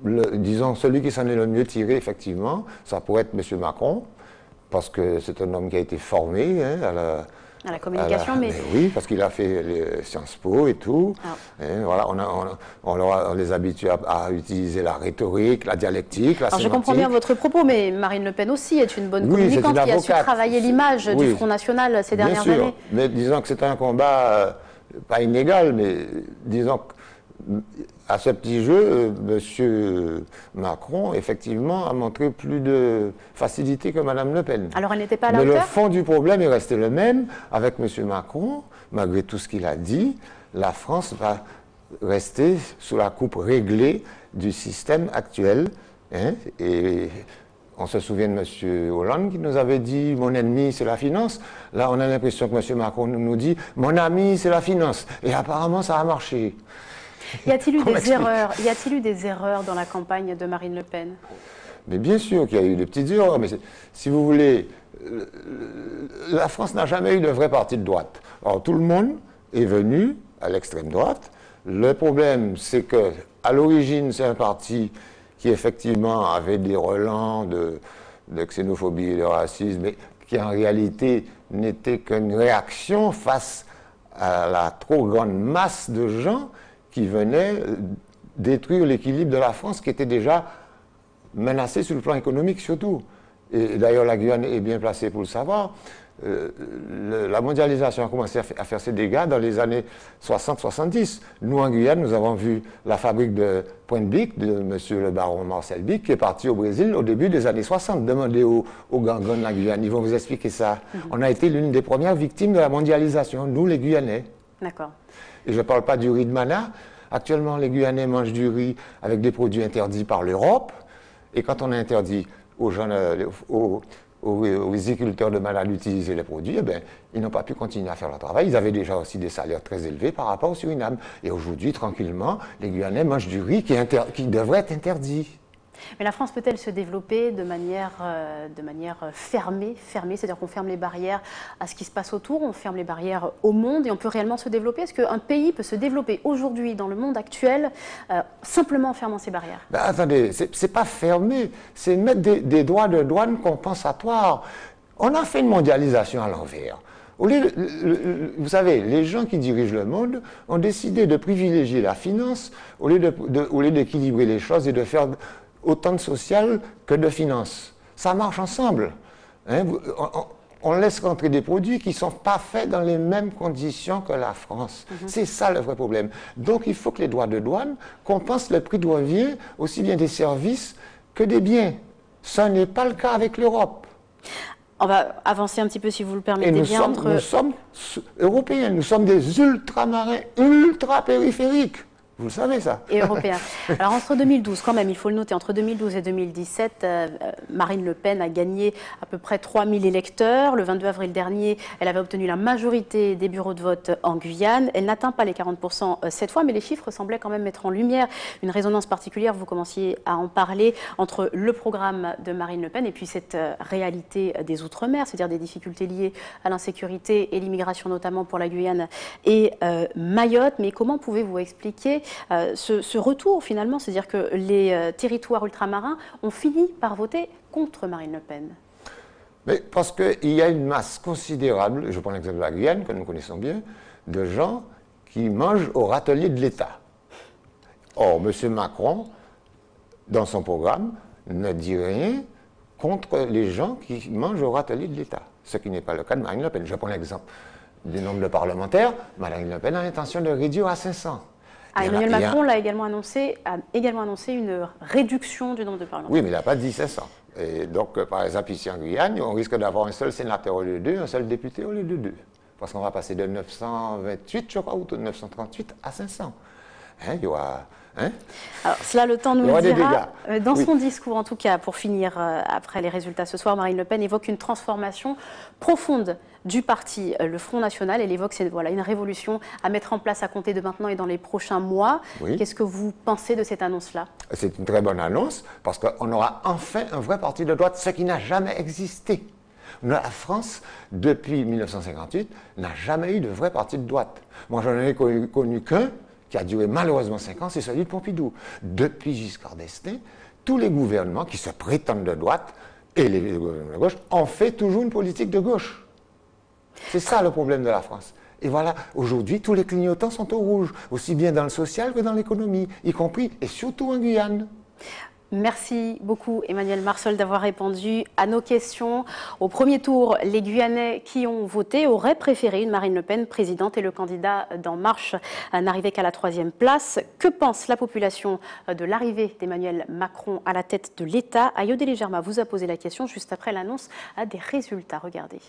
disons, celui qui s'en est le mieux tiré, effectivement, ça pourrait être M. Macron, parce que c'est un homme qui a été formé hein, à la communication, mais oui, parce qu'il a fait les Sciences Po et tout. Et voilà, on les habitue à utiliser la rhétorique, la dialectique, la sémantique. Je comprends bien votre propos, mais Marine Le Pen aussi est une bonne communicante qui a su travailler l'image du Front National ces dernières années. Mais disons que c'est un combat pas inégal, mais disons qu'à ce petit jeu, M. Macron, effectivement, a montré plus de facilité que Mme Le Pen. Alors elle n'était pas à la hauteur. Mais le fond hauteur du problème est resté le même. Avec M. Macron, malgré tout ce qu'il a dit, la France va rester sous la coupe réglée du système actuel. Hein, et on se souvient de M. Hollande qui nous avait dit « mon ennemi, c'est la finance ». Là, on a l'impression que M. Macron nous dit « mon ami, c'est la finance ». Et apparemment, ça a marché. Y a-t-il eu des erreurs dans la campagne de Marine Le Pen? Mais bien sûr qu'il y a eu des petites erreurs, mais si vous voulez, la France n'a jamais eu de vrai parti de droite. Alors tout le monde est venu à l'extrême droite. Le problème, c'est qu'à l'origine, c'est un parti qui effectivement avait des relents de xénophobie et de racisme, mais qui en réalité n'était qu'une réaction face à la trop grande masse de gens qui venaient détruire l'équilibre de la France qui était déjà menacé sur le plan économique surtout. Et d'ailleurs la Guyane est bien placée pour le savoir. La mondialisation a commencé à faire ses dégâts dans les années 60-70. Nous, en Guyane, nous avons vu la fabrique de Pointe-Bic de M. le baron Marcel Bic, qui est parti au Brésil au début des années 60. Demandez aux Gangans de la Guyane, ils vont vous expliquer ça. On a été l'une des premières victimes de la mondialisation, nous, les Guyanais. D'accord. Et je ne parle pas du riz de Mana. Actuellement, les Guyanais mangent du riz avec des produits interdits par l'Europe. Et quand on a interdit aux gens, aux riziculteurs de Mana d'utiliser les produits, eh bien, ils n'ont pas pu continuer à faire leur travail. Ils avaient déjà aussi des salaires très élevés par rapport au Suriname. Et aujourd'hui, tranquillement, les Guyanais mangent du riz qui devrait être interdit. Mais la France peut-elle se développer de manière fermée, c'est-à-dire qu'on ferme les barrières à ce qui se passe autour, on ferme les barrières au monde et on peut réellement se développer? Est-ce qu'un pays peut se développer aujourd'hui dans le monde actuel simplement en fermant ses barrières? Ben, attendez, c'est pas fermé, c'est mettre des droits de douane compensatoires. On a fait une mondialisation à l'envers. Vous savez, les gens qui dirigent le monde ont décidé de privilégier la finance au lieu d'équilibrer les choses et de faire autant de social que de finance. Ça marche ensemble. Hein, on laisse rentrer des produits qui ne sont pas faits dans les mêmes conditions que la France. C'est ça le vrai problème. Donc il faut que les droits de douane compensent le prix de revient aussi bien des services que des biens. Ça n'est pas le cas avec l'Europe. On va avancer un petit peu, si vous le permettez bien. Nous sommes européens, nous sommes des ultramarins, ultra-périphériques. Vous le savez, ça. Et européen. Alors, entre 2012, quand même, il faut le noter, entre 2012 et 2017, Marine Le Pen a gagné à peu près 3000 électeurs. Le 22 avril dernier, elle avait obtenu la majorité des bureaux de vote en Guyane. Elle n'atteint pas les 40% cette fois, mais les chiffres semblaient quand même mettre en lumière une résonance particulière. Vous commenciez à en parler entre le programme de Marine Le Pen et puis cette réalité des Outre-mer, c'est-à-dire des difficultés liées à l'insécurité et l'immigration, notamment pour la Guyane et Mayotte. Mais comment pouvez-vous expliquer ce retour finalement, c'est-à-dire que les territoires ultramarins ont fini par voter contre Marine Le Pen? Mais parce qu'il y a une masse considérable, je prends l'exemple de la Guyane, que nous connaissons bien, de gens qui mangent au râtelier de l'État. Or, M. Macron, dans son programme, ne dit rien contre les gens qui mangent au râtelier de l'État, ce qui n'est pas le cas de Marine Le Pen. Je prends l'exemple du nombre de parlementaires. Marine Le Pen a l'intention de réduire à 500. Emmanuel Macron a également annoncé une réduction du nombre de parlementaires. Oui, mais il n'a pas dit c'est ça. Et donc, par exemple, ici en Guyane, on risque d'avoir un seul sénateur au lieu de 2, un seul député au lieu de 2. Parce qu'on va passer de 928, je crois, ou de 938 à 500. Il y aura... Alors, cela, le temps nous le dira. Dans son discours, en tout cas, pour finir, après les résultats ce soir, Marine Le Pen évoque une transformation profonde du parti, le Front National. Elle évoque une révolution à mettre en place à compter de maintenant et dans les prochains mois. Oui. Qu'est-ce que vous pensez de cette annonce-là? C'est une très bonne annonce, parce qu'on aura enfin un vrai parti de droite, ce qui n'a jamais existé. La France, depuis 1958, n'a jamais eu de vrai parti de droite. Moi, j'en ai connu qu'un, qui a duré malheureusement 5 ans, c'est celui de Pompidou. Depuis Giscard d'Estaing, tous les gouvernements qui se prétendent de droite et les gouvernements de gauche ont fait toujours une politique de gauche. C'est ça le problème de la France. Et voilà, aujourd'hui, tous les clignotants sont au rouge, aussi bien dans le social que dans l'économie, y compris et surtout en Guyane. Merci beaucoup Emmanuel Marceul d'avoir répondu à nos questions. Au premier tour, les Guyanais qui ont voté auraient préféré une Marine Le Pen présidente et le candidat d'En Marche n'arrivait qu'à la 3e place. Que pense la population de l'arrivée d'Emmanuel Macron à la tête de l'État? Ayodele Germa vous a posé la question juste après l'annonce des résultats. Regardez.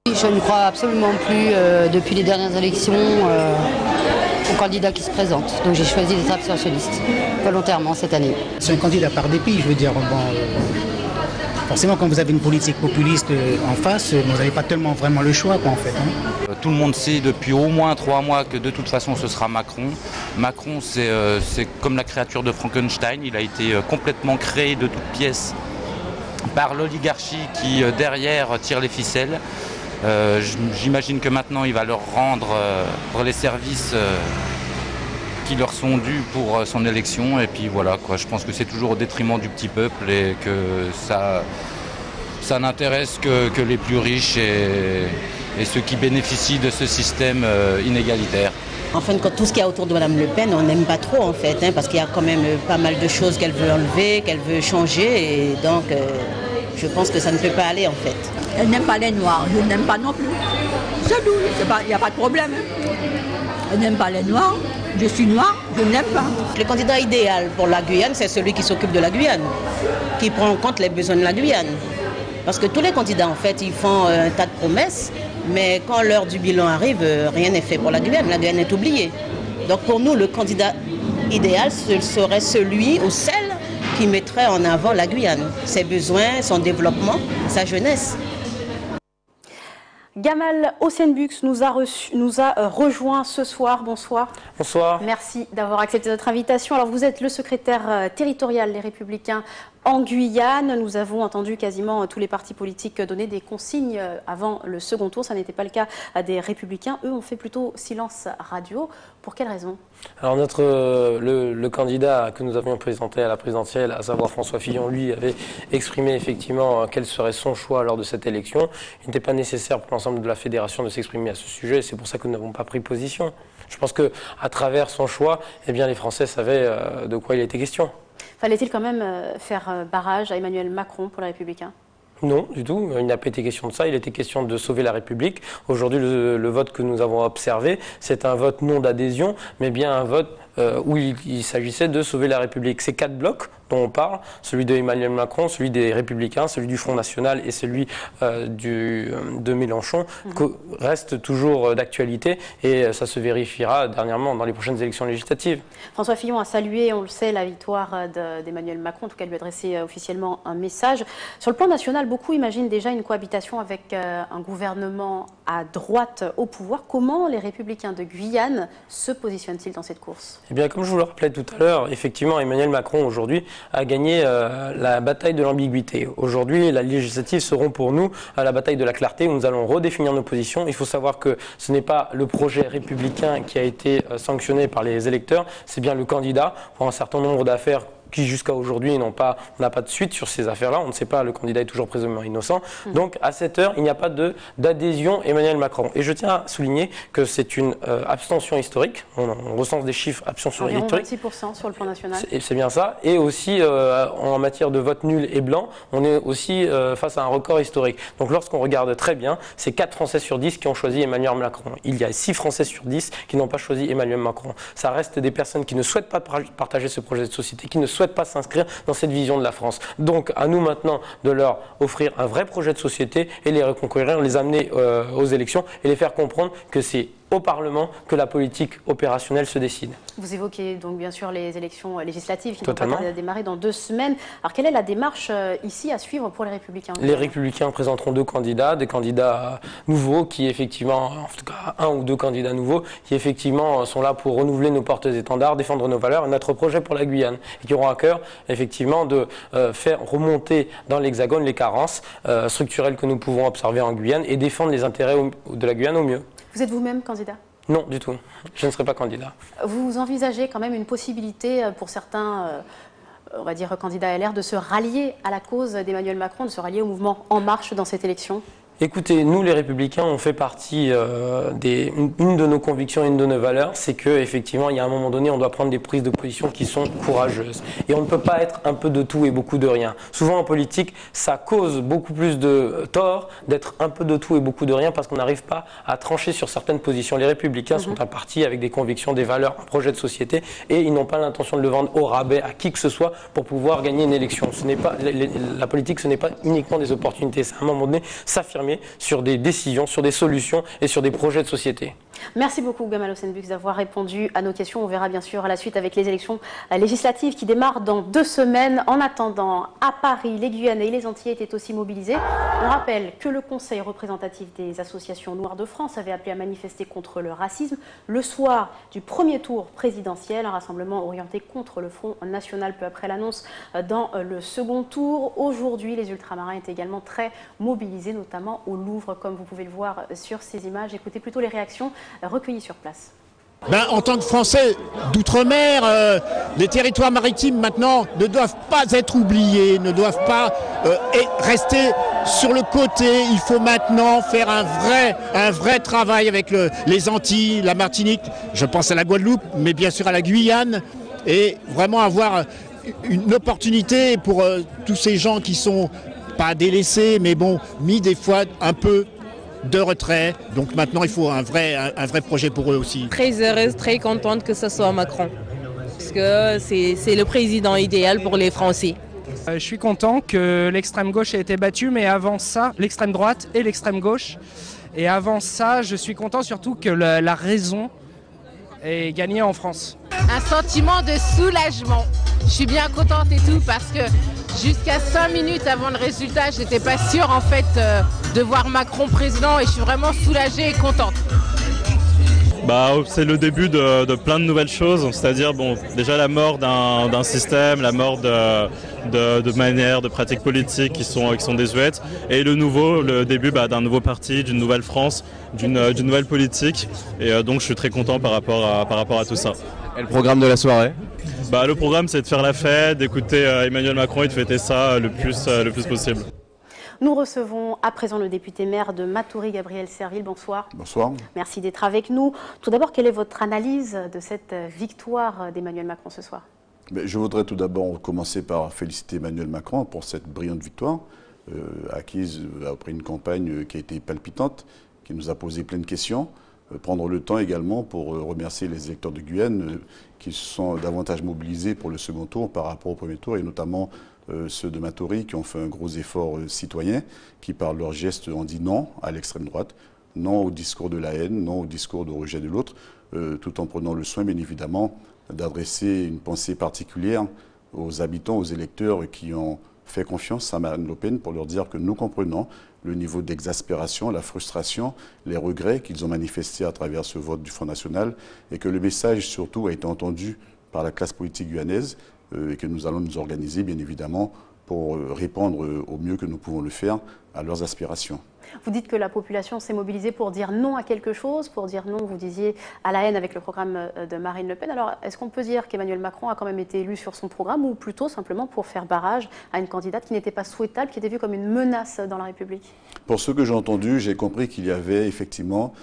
Je ne crois absolument plus, depuis les dernières élections, au candidat qui se présente. Donc j'ai choisi d'être abstentionniste, volontairement, cette année. C'est un candidat par dépit, je veux dire. Forcément, quand vous avez une politique populiste en face, vous n'avez pas tellement vraiment le choix, en fait. Tout le monde sait depuis au moins 3 mois que de toute façon ce sera Macron. Macron, c'est comme la créature de Frankenstein. Il a été complètement créé de toutes pièces par l'oligarchie qui, derrière, tire les ficelles. J'imagine que maintenant il va leur rendre les services qui leur sont dus pour son élection, et puis voilà quoi. Je pense que c'est toujours au détriment du petit peuple et que ça n'intéresse que les plus riches et ceux qui bénéficient de ce système inégalitaire. En fin de compte, tout ce qu'il y a autour de Mme Le Pen, on n'aime pas trop en fait, parce qu'il y a quand même pas mal de choses qu'elle veut enlever, qu'elle veut changer, et donc je pense que ça ne peut pas aller en fait. Elle n'aime pas les Noirs, je n'aime pas non plus. C'est tout, il n'y a pas de problème. Elle n'aime pas les Noirs, je suis noire, je n'aime pas. Le candidat idéal pour la Guyane, c'est celui qui s'occupe de la Guyane, qui prend en compte les besoins de la Guyane. Parce que tous les candidats en fait, ils font un tas de promesses, mais quand l'heure du bilan arrive, rien n'est fait pour la Guyane est oubliée. Donc pour nous, le candidat idéal, ce serait celui ou celle qui mettrait en avant la Guyane, ses besoins, son développement, sa jeunesse. Gamal Hossein-Bux nous a rejoint ce soir. Bonsoir. Bonsoir. Merci d'avoir accepté notre invitation. Alors vous êtes le secrétaire territorial des Républicains en Guyane. Nous avons entendu quasiment tous les partis politiques donner des consignes avant le second tour. Ça n'était pas le cas des Républicains. Eux ont fait plutôt silence radio. Pour quelle raison? Alors le candidat que nous avions présenté à la présidentielle, à savoir François Fillon, lui avait exprimé effectivement quel serait son choix lors de cette élection. Il n'était pas nécessaire pour l'ensemble de la fédération de s'exprimer à ce sujet. C'est pour ça que nous n'avons pas pris position. Je pense qu'à travers son choix, eh bien, les Français savaient de quoi il était question. Fallait-il quand même faire barrage à Emmanuel Macron pour les Républicains? Non, du tout. Il n'a pas été question de ça. Il était question de sauver la République. Aujourd'hui, le vote que nous avons observé, c'est un vote non d'adhésion, mais bien un vote où il s'agissait de sauver la République. Ces 4 blocs dont on parle, celui de Emmanuel Macron, celui des Républicains, celui du Front National et celui de Mélenchon, restent toujours d'actualité, et ça se vérifiera dernièrement dans les prochaines élections législatives. François Fillon a salué, on le sait, la victoire d'Emmanuel Macron, en tout cas lui adresser officiellement un message. Sur le plan national, beaucoup imaginent déjà une cohabitation avec un gouvernement à droite au pouvoir. Comment les Républicains de Guyane se positionnent-ils dans cette course? Eh bien, comme je vous le rappelais tout à l'heure, effectivement, Emmanuel Macron, aujourd'hui, a gagné la bataille de l'ambiguïté. Aujourd'hui, les législatives seront pour nous à la bataille de la clarté, où nous allons redéfinir nos positions. Il faut savoir que ce n'est pas le projet républicain qui a été sanctionné par les électeurs, c'est bien le candidat pour un certain nombre d'affaires qui jusqu'à aujourd'hui on n'a pas de suite sur ces affaires-là. On ne sait pas, le candidat est toujours présumément innocent. Donc à cette heure, il n'y a pas d'adhésion Emmanuel Macron. Et je tiens à souligner que c'est une abstention historique. On recense des chiffres abstention historique. 26% sur le plan national. C'est bien ça. Et aussi en matière de vote nul et blanc, on est aussi face à un record historique. Donc lorsqu'on regarde très bien, c'est 4 Français sur 10 qui ont choisi Emmanuel Macron. Il y a 6 Français sur 10 qui n'ont pas choisi Emmanuel Macron. Ça reste des personnes qui ne souhaitent pas partager ce projet de société, qui ne souhaitent pas s'inscrire dans cette vision de la France. Donc à nous maintenant de leur offrir un vrai projet de société et les reconquérir, les amener aux élections et les faire comprendre que c'est au Parlement que la politique opérationnelle se décide. Vous évoquez donc bien sûr les élections législatives qui vont démarrer dans 2 semaines. Alors quelle est la démarche ici à suivre pour les Républicains? Les Républicains présenteront 2 candidats, des candidats nouveaux qui effectivement, en tout cas 1 ou 2 candidats nouveaux, qui effectivement sont là pour renouveler nos porte-étendards, défendre nos valeurs et notre projet pour la Guyane. Et qui auront à cœur effectivement de faire remonter dans l'Hexagone les carences structurelles que nous pouvons observer en Guyane et défendre les intérêts de la Guyane au mieux. Vous êtes vous-même candidat? Non, du tout. Je ne serai pas candidat. Vous envisagez quand même une possibilité pour certains, on va dire candidats LR, de se rallier à la cause d'Emmanuel Macron, de se rallier au mouvement En Marche dans cette élection? Écoutez, nous les Républicains, on fait partie une de nos convictions, une de nos valeurs, c'est qu'effectivement, il y a un moment donné, on doit prendre des prises de position qui sont courageuses. Et on ne peut pas être un peu de tout et beaucoup de rien. Souvent en politique, ça cause beaucoup plus de tort d'être un peu de tout et beaucoup de rien parce qu'on n'arrive pas à trancher sur certaines positions. Les Républicains sont un parti avec des convictions, des valeurs, un projet de société et ils n'ont pas l'intention de le vendre au rabais à qui que ce soit pour pouvoir gagner une élection. Ce n'est pas, la politique, ce n'est pas uniquement des opportunités, c'est à un moment donné s'affirmer sur des décisions, sur des solutions et sur des projets de société. Merci beaucoup Gamal Hossein-Bux d'avoir répondu à nos questions. On verra bien sûr à la suite avec les élections législatives qui démarrent dans 2 semaines. En attendant, à Paris, les Guyanais et les Antillais étaient aussi mobilisés. On rappelle que le Conseil représentatif des associations noires de France avait appelé à manifester contre le racisme le soir du premier tour présidentiel, un rassemblement orienté contre le Front National peu après l'annonce dans le second tour. Aujourd'hui, les ultramarins étaient également très mobilisés, notamment au Louvre, comme vous pouvez le voir sur ces images. Écoutez plutôt les réactions recueillies sur place. En tant que Français d'outre-mer, les territoires maritimes maintenant ne doivent pas être oubliés, ne doivent pas rester sur le côté. Il faut maintenant faire un vrai travail avec les Antilles, la Martinique, je pense à la Guadeloupe, mais bien sûr à la Guyane, et vraiment avoir une opportunité pour tous ces gens qui sont pas délaissés, mais bon, mis des fois un peu de retrait. Donc maintenant, il faut un vrai projet pour eux aussi. Très heureuse, très contente que ce soit Macron. Parce que c'est le président idéal pour les Français. Je suis content que l'extrême gauche ait été battue, mais avant ça, l'extrême droite et l'extrême gauche. Et avant ça, je suis content surtout que la raison ait gagné en France. Un sentiment de soulagement. Je suis bien contente et tout parce que jusqu'à 5 minutes avant le résultat, j'étais pas sûre en fait de voir Macron président et je suis vraiment soulagée et contente. C'est le début de plein de nouvelles choses, c'est-à-dire déjà la mort d'un système, la mort de manières, de pratiques politiques qui sont désuètes, et le début d'un nouveau parti, d'une nouvelle France, d'une nouvelle politique, et donc je suis très content par rapport à tout ça. Et le programme de la soirée? Le programme, c'est de faire la fête, d'écouter Emmanuel Macron et de fêter ça le plus possible. Nous recevons à présent le député maire de Matoury, Gabriel Serville. Bonsoir. Bonsoir. Merci d'être avec nous. Tout d'abord, quelle est votre analyse de cette victoire d'Emmanuel Macron ce soir? Je voudrais tout d'abord commencer par féliciter Emmanuel Macron pour cette brillante victoire, acquise après une campagne qui a été palpitante, qui nous a posé plein de questions. Prendre le temps également pour remercier les électeurs de Guyane qui se sont davantage mobilisés pour le second tour par rapport au premier tour, et notamment ceux de Matoury qui ont fait un gros effort citoyen, qui par leurs gestes ont dit non à l'extrême droite, non au discours de la haine, non au discours de rejet de l'autre, tout en prenant le soin bien évidemment d'adresser une pensée particulière aux habitants, aux électeurs qui ont fait confiance à Marine Le Pen pour leur dire que nous comprenons le niveau d'exaspération, la frustration, les regrets qu'ils ont manifestés à travers ce vote du Front National, et que le message surtout a été entendu par la classe politique guyanaise, et que nous allons nous organiser bien évidemment pour répondre au mieux que nous pouvons le faire à leurs aspirations. Vous dites que la population s'est mobilisée pour dire non à quelque chose, pour dire non, vous disiez, à la haine avec le programme de Marine Le Pen. Alors, est-ce qu'on peut dire qu'Emmanuel Macron a quand même été élu sur son programme ou plutôt simplement pour faire barrage à une candidate qui n'était pas souhaitable, qui était vue comme une menace dans la République? Pour ce que j'ai entendu, j'ai compris qu'il y avait effectivement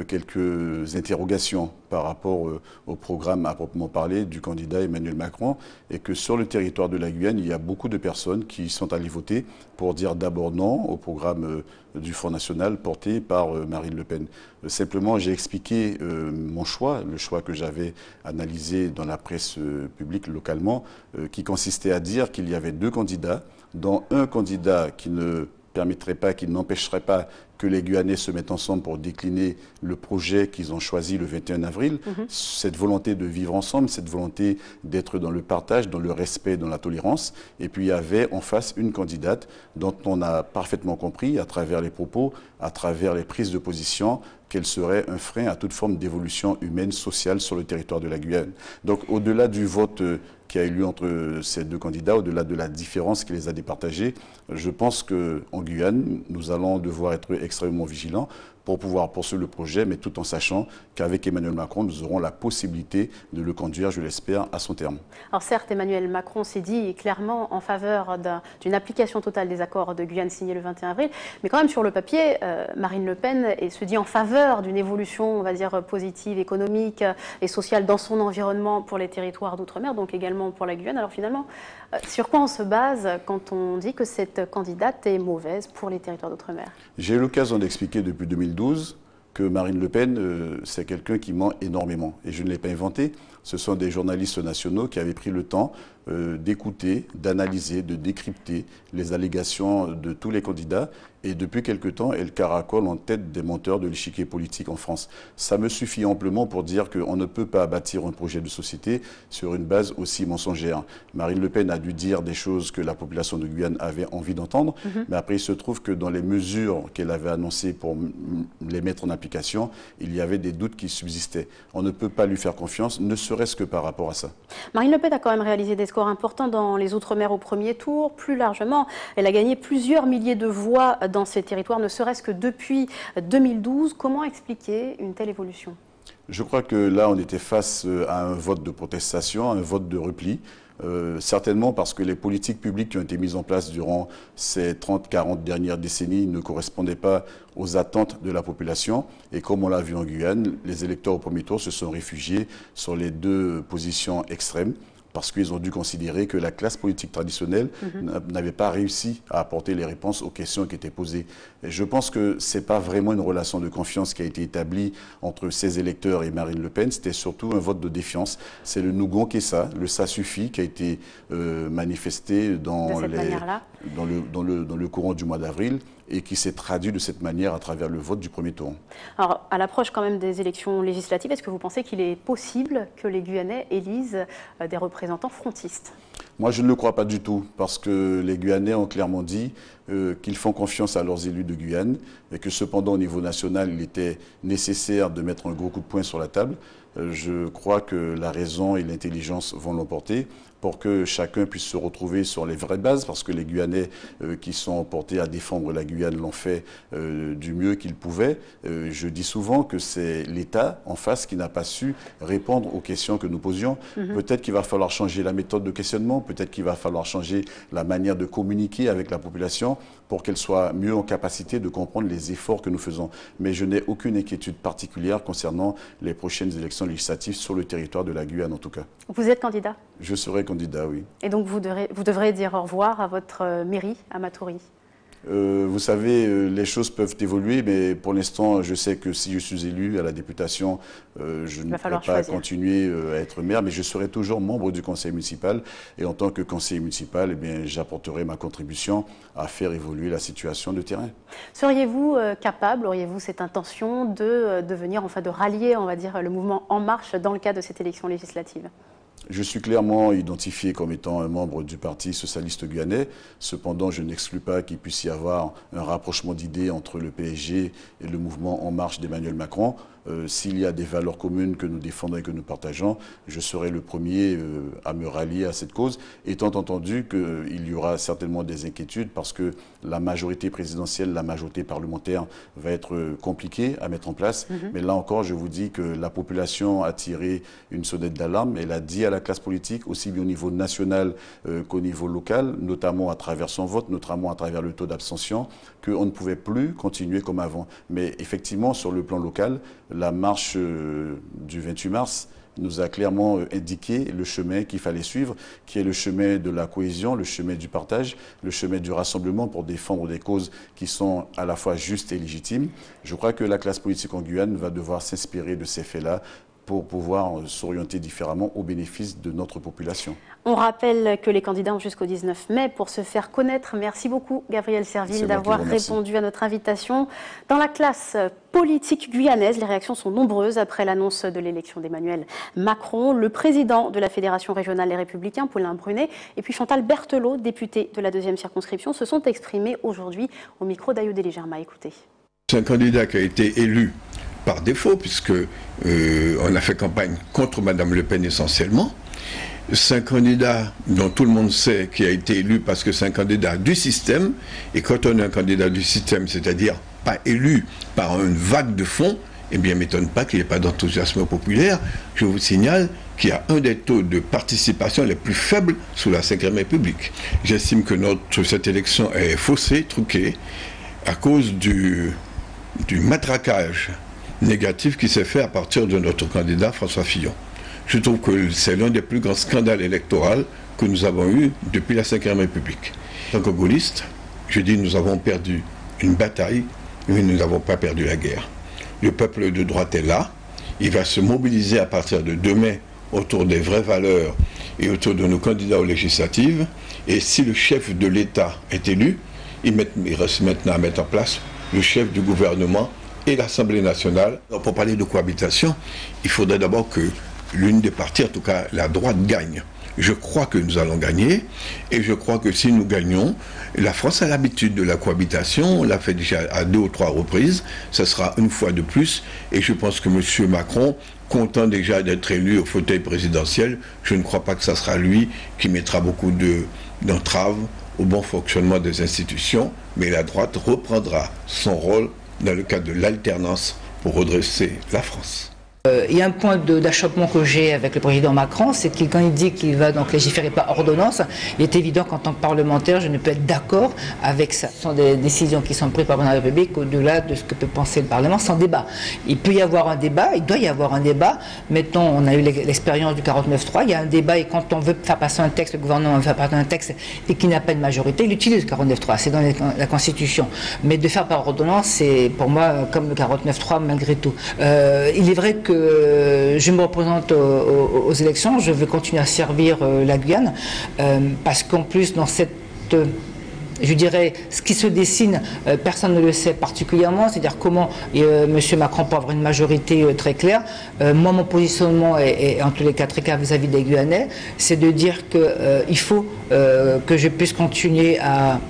quelques interrogations par rapport au programme à proprement parler du candidat Emmanuel Macron et que sur le territoire de la Guyane, il y a beaucoup de personnes qui sont allées voter pour dire d'abord non au programme du Front National porté par Marine Le Pen. Simplement, j'ai expliqué mon choix, le choix que j'avais analysé dans la presse publique localement, qui consistait à dire qu'il y avait deux candidats, dont un candidat qui ne permettrait pas, qui n'empêcherait pas que les Guyanais se mettent ensemble pour décliner le projet qu'ils ont choisi le 21 avril. Cette volonté de vivre ensemble, cette volonté d'être dans le partage, dans le respect, dans la tolérance. Et puis il y avait en face une candidate dont on a parfaitement compris à travers les propos, à travers les prises de position, qu'elle serait un frein à toute forme d'évolution humaine, sociale sur le territoire de la Guyane. Donc au-delà du vote qui a eu lieu entre ces deux candidats, au-delà de la différence qui les a départagés, je pense qu'en Guyane, nous allons devoir être extrêmement vigilants pour pouvoir poursuivre le projet, mais tout en sachant qu'avec Emmanuel Macron, nous aurons la possibilité de le conduire, je l'espère, à son terme. Alors certes, Emmanuel Macron s'est dit clairement en faveur d'une application totale des accords de Guyane signés le 21 avril, mais quand même sur le papier, Marine Le Pen se dit en faveur d'une évolution, on va dire, positive, économique et sociale dans son environnement pour les territoires d'outre-mer, donc également pour la Guyane. Alors finalement, sur quoi on se base quand on dit que cette candidate est mauvaise pour les territoires d'outre-mer? J'ai eu l'occasion d'expliquer depuis 2012 que Marine Le Pen, c'est quelqu'un qui ment énormément. Et je ne l'ai pas inventé. Ce sont des journalistes nationaux qui avaient pris le temps d'écouter, d'analyser, de décrypter les allégations de tous les candidats. Et depuis quelque temps, elle caracole en tête des menteurs de l'échiquier politique en France. Ça me suffit amplement pour dire qu'on ne peut pas bâtir un projet de société sur une base aussi mensongère. Marine Le Pen a dû dire des choses que la population de Guyane avait envie d'entendre, mais après il se trouve que dans les mesures qu'elle avait annoncées pour les mettre en application, il y avait des doutes qui subsistaient. On ne peut pas lui faire confiance, ne serait-ce que par rapport à ça. Marine Le Pen a quand même réalisé des scores importants dans les Outre-mer au premier tour. Plus largement, elle a gagné plusieurs milliers de voix dans ces territoires, ne serait-ce que depuis 2012. Comment expliquer une telle évolution? Je crois que là, on était face à un vote de protestation, un vote de repli. Certainement parce que les politiques publiques qui ont été mises en place durant ces 30-40 dernières décennies ne correspondaient pas aux attentes de la population. Et comme on l'a vu en Guyane, les électeurs au premier tour se sont réfugiés sur les deux positions extrêmes, parce qu'ils ont dû considérer que la classe politique traditionnelle n'avait pas réussi à apporter les réponses aux questions qui étaient posées. Et je pense que ce n'est pas vraiment une relation de confiance qui a été établie entre ces électeurs et Marine Le Pen, c'était surtout un vote de défiance. C'est le nous gonquer le ça suffit qui a été manifesté dans le courant du mois d'avril et qui s'est traduit de cette manière à travers le vote du premier tour. Alors, à l'approche quand même des élections législatives, est-ce que vous pensez qu'il est possible que les Guyanais élisent des représentants frontistes? Moi, je ne le crois pas du tout, parce que les Guyanais ont clairement dit qu'ils font confiance à leurs élus de Guyane, et que cependant, au niveau national, il était nécessaire de mettre un gros coup de poing sur la table. Je crois que la raison et l'intelligence vont l'emporter pour que chacun puisse se retrouver sur les vraies bases, parce que les Guyanais qui sont portés à défendre la Guyane l'ont fait du mieux qu'ils pouvaient. Je dis souvent que c'est l'État en face qui n'a pas su répondre aux questions que nous posions. Peut-être qu'il va falloir changer la méthode de questionnement, peut-être qu'il va falloir changer la manière de communiquer avec la population pour qu'elle soit mieux en capacité de comprendre les efforts que nous faisons. Mais je n'ai aucune inquiétude particulière concernant les prochaines élections législatives sur le territoire de la Guyane en tout cas. Vous êtes candidat? Je serai candidat, oui. Et donc vous devrez dire au revoir à votre mairie à Matoury? Vous savez, les choses peuvent évoluer, mais pour l'instant, je sais que si je suis élu à la députation, je ne pourrai pas continuer à être maire, mais je serai toujours membre du conseil municipal. Et en tant que conseiller municipal, eh bien, j'apporterai ma contribution à faire évoluer la situation de terrain. Seriez-vous capable, auriez-vous cette intention de devenir, enfin de rallier, on va dire, le mouvement En Marche dans le cadre de cette élection législative? Je suis clairement identifié comme étant un membre du Parti socialiste guyanais. Cependant, je n'exclus pas qu'il puisse y avoir un rapprochement d'idées entre le PSG et le mouvement En Marche d'Emmanuel Macron. s'il y a des valeurs communes que nous défendons et que nous partageons, je serai le premier à me rallier à cette cause, étant entendu qu'il y aura certainement des inquiétudes parce que la majorité présidentielle, la majorité parlementaire va être compliquée à mettre en place. Mais là encore, je vous dis que la population a tiré une sonnette d'alarme. Elle a dit à la classe politique, aussi bien au niveau national qu'au niveau local, notamment à travers son vote, notamment à travers le taux d'abstention, qu'on ne pouvait plus continuer comme avant. Mais effectivement, sur le plan local, la marche du 28 mars nous a clairement indiqué le chemin qu'il fallait suivre, qui est le chemin de la cohésion, le chemin du partage, le chemin du rassemblement pour défendre des causes qui sont à la fois justes et légitimes. Je crois que la classe politique en Guyane va devoir s'inspirer de ces faits-là pour pouvoir s'orienter différemment au bénéfice de notre population. On rappelle que les candidats ont jusqu'au 19 mai pour se faire connaître. Merci beaucoup, Gabriel Serville, d'avoir répondu à notre invitation. Dans la classe politique guyanaise, les réactions sont nombreuses après l'annonce de l'élection d'Emmanuel Macron. Le président de la Fédération régionale Les Républicains, Paulin Brunet, et puis Chantal Berthelot, députée de la 2e circonscription, se sont exprimés aujourd'hui au micro d'Ayoudéli Germa. Écoutez. C'est un candidat qui a été élu par défaut, puisque on a fait campagne contre Mme Le Pen essentiellement. C'est un candidat dont tout le monde sait qui a été élu parce que c'est un candidat du système. Et quand on est un candidat du système, c'est-à-dire pas élu par une vague de fonds, eh bien, il ne m'étonne pas qu'il n'y ait pas d'enthousiasme populaire. Je vous signale qu'il y a un des taux de participation les plus faibles sous la Ve République. J'estime que cette élection est faussée, truquée, à cause du matraquage négatif qui s'est fait à partir de notre candidat François Fillon. Je trouve que c'est l'un des plus grands scandales électoraux que nous avons eu depuis la Ve République. En tant que gaulliste, je dis nous avons perdu une bataille, mais nous n'avons pas perdu la guerre. Le peuple de droite est là, il va se mobiliser à partir de demain autour des vraies valeurs et autour de nos candidats aux législatives. Et si le chef de l'État est élu, il reste maintenant à mettre en place le chef du gouvernement et l'Assemblée nationale. Alors pour parler de cohabitation, il faudrait d'abord que l'une des parties, en tout cas la droite, gagne. Je crois que nous allons gagner, et je crois que si nous gagnons, la France a l'habitude de la cohabitation, on l'a fait déjà à 2 ou 3 reprises, ce sera une fois de plus, et je pense que M. Macron, content déjà d'être élu au fauteuil présidentiel, je ne crois pas que ce sera lui qui mettra beaucoup d'entraves au bon fonctionnement des institutions, mais la droite reprendra son rôle dans le cadre de l'alternance pour redresser la France. Il y a un point d'achoppement que j'ai avec le président Macron, c'est que quand il dit qu'il va donc légiférer par ordonnance, il est évident qu'en tant que parlementaire, je ne peux être d'accord avec ça. Ce sont des décisions qui sont prises par la République au-delà de ce que peut penser le Parlement sans débat. Il peut y avoir un débat, il doit y avoir un débat. Maintenant, on a eu l'expérience du 49.3, il y a un débat et quand on veut faire passer un texte, le gouvernement veut faire passer un texte et qu'il n'a pas de majorité, il utilise le 49.3, c'est dans la Constitution. Mais de faire par ordonnance, c'est pour moi comme le 49.3 malgré tout. Il est vrai que je me représente aux élections, je veux continuer à servir la Guyane, parce qu'en plus dans cette, je dirais, ce qui se dessine, personne ne le sait particulièrement, c'est-à-dire comment M. Macron peut avoir une majorité très claire. Moi, mon positionnement est en tous les cas très clair vis-à-vis des Guyanais, c'est de dire qu'il faut que je puisse continuer à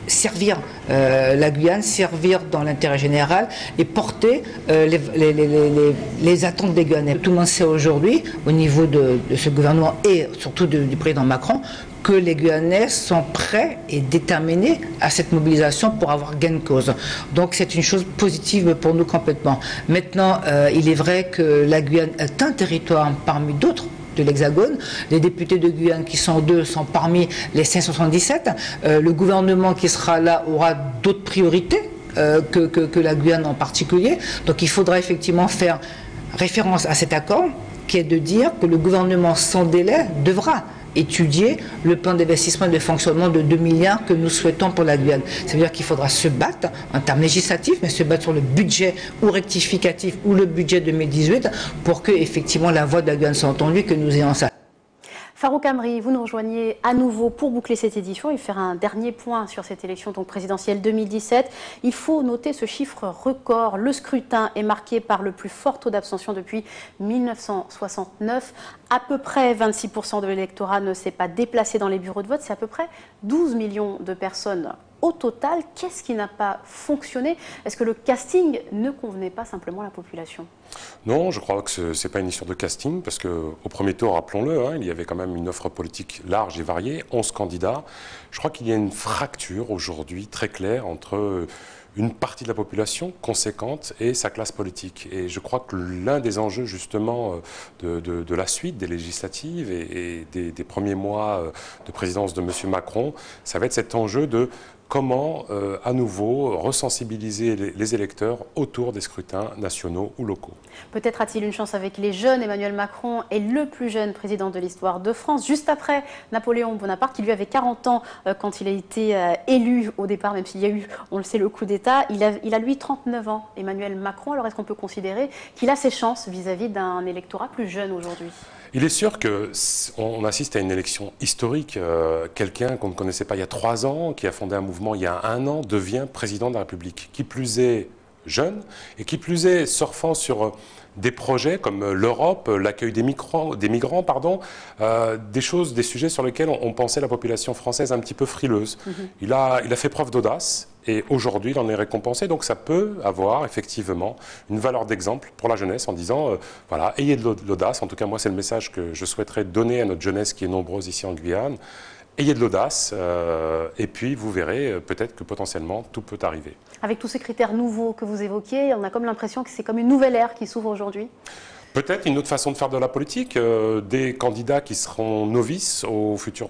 servir la Guyane, servir dans l'intérêt général et porter les attentes des Guyanais. Tout le monde sait aujourd'hui, au niveau de ce gouvernement et surtout du président Macron, que les Guyanais sont prêts et déterminés à cette mobilisation pour avoir gain de cause. Donc c'est une chose positive pour nous complètement. Maintenant, il est vrai que la Guyane est un territoire parmi d'autres de l'Hexagone. Les députés de Guyane qui sont 2 sont parmi les 577. Le gouvernement qui sera là aura d'autres priorités que la Guyane en particulier. Donc il faudra effectivement faire référence à cet accord qui est de dire que le gouvernement sans délai devra étudier le plan d'investissement et de fonctionnement de 2 milliards que nous souhaitons pour la Guyane. Ça veut dire qu'il faudra se battre en termes législatifs, mais se battre sur le budget ou rectificatif ou le budget 2018 pour que effectivement la voix de la Guyane soit entendue, que nous ayons ça. Farouk Amri, vous nous rejoignez à nouveau pour boucler cette édition et faire un dernier point sur cette élection donc présidentielle 2017. Il faut noter ce chiffre record. Le scrutin est marqué par le plus fort taux d'abstention depuis 1969. À peu près 26% de l'électorat ne s'est pas déplacé dans les bureaux de vote. C'est à peu près 12 millions de personnes Au total, qu'est-ce qui n'a pas fonctionné? Est-ce que le casting ne convenait pas simplement à la population? Non, je crois que ce n'est pas une histoire de casting, parce qu'au premier tour, rappelons-le, il y avait quand même une offre politique large et variée, 11 candidats. Je crois qu'il y a une fracture aujourd'hui très claire entre une partie de la population conséquente et sa classe politique. Et je crois que l'un des enjeux justement de la suite des législatives et des premiers mois de présidence de M. Macron, ça va être cet enjeu de comment, à nouveau, resensibiliser les électeurs autour des scrutins nationaux ou locaux. Peut-être a-t-il une chance avec les jeunes. Emmanuel Macron est le plus jeune président de l'histoire de France, juste après Napoléon Bonaparte, qui lui avait 40 ans quand il a été élu au départ, même s'il y a eu, on le sait, le coup d'État. Il a lui 39 ans, Emmanuel Macron. Alors est-ce qu'on peut considérer qu'il a ses chances vis-à-vis d'un électorat plus jeune aujourd'hui ? Il est sûr qu'on assiste à une élection historique. Quelqu'un qu'on ne connaissait pas il y a 3 ans, qui a fondé un mouvement il y a 1 an, devient président de la République. Qui plus est jeune, et qui plus est surfant sur des projets comme l'Europe, l'accueil des migrants, des sujets sur lesquels on pensait la population française un petit peu frileuse. Il a fait preuve d'audace. Et aujourd'hui, il en est récompensé. Donc ça peut avoir effectivement une valeur d'exemple pour la jeunesse en disant, voilà, ayez de l'audace. En tout cas, moi, c'est le message que je souhaiterais donner à notre jeunesse qui est nombreuse ici en Guyane. Ayez de l'audace et puis vous verrez peut-être que potentiellement tout peut arriver. Avec tous ces critères nouveaux que vous évoquiez, on a comme l'impression que c'est comme une nouvelle ère qui s'ouvre aujourd'hui. Peut-être une autre façon de faire de la politique, des candidats qui seront novices aux futurs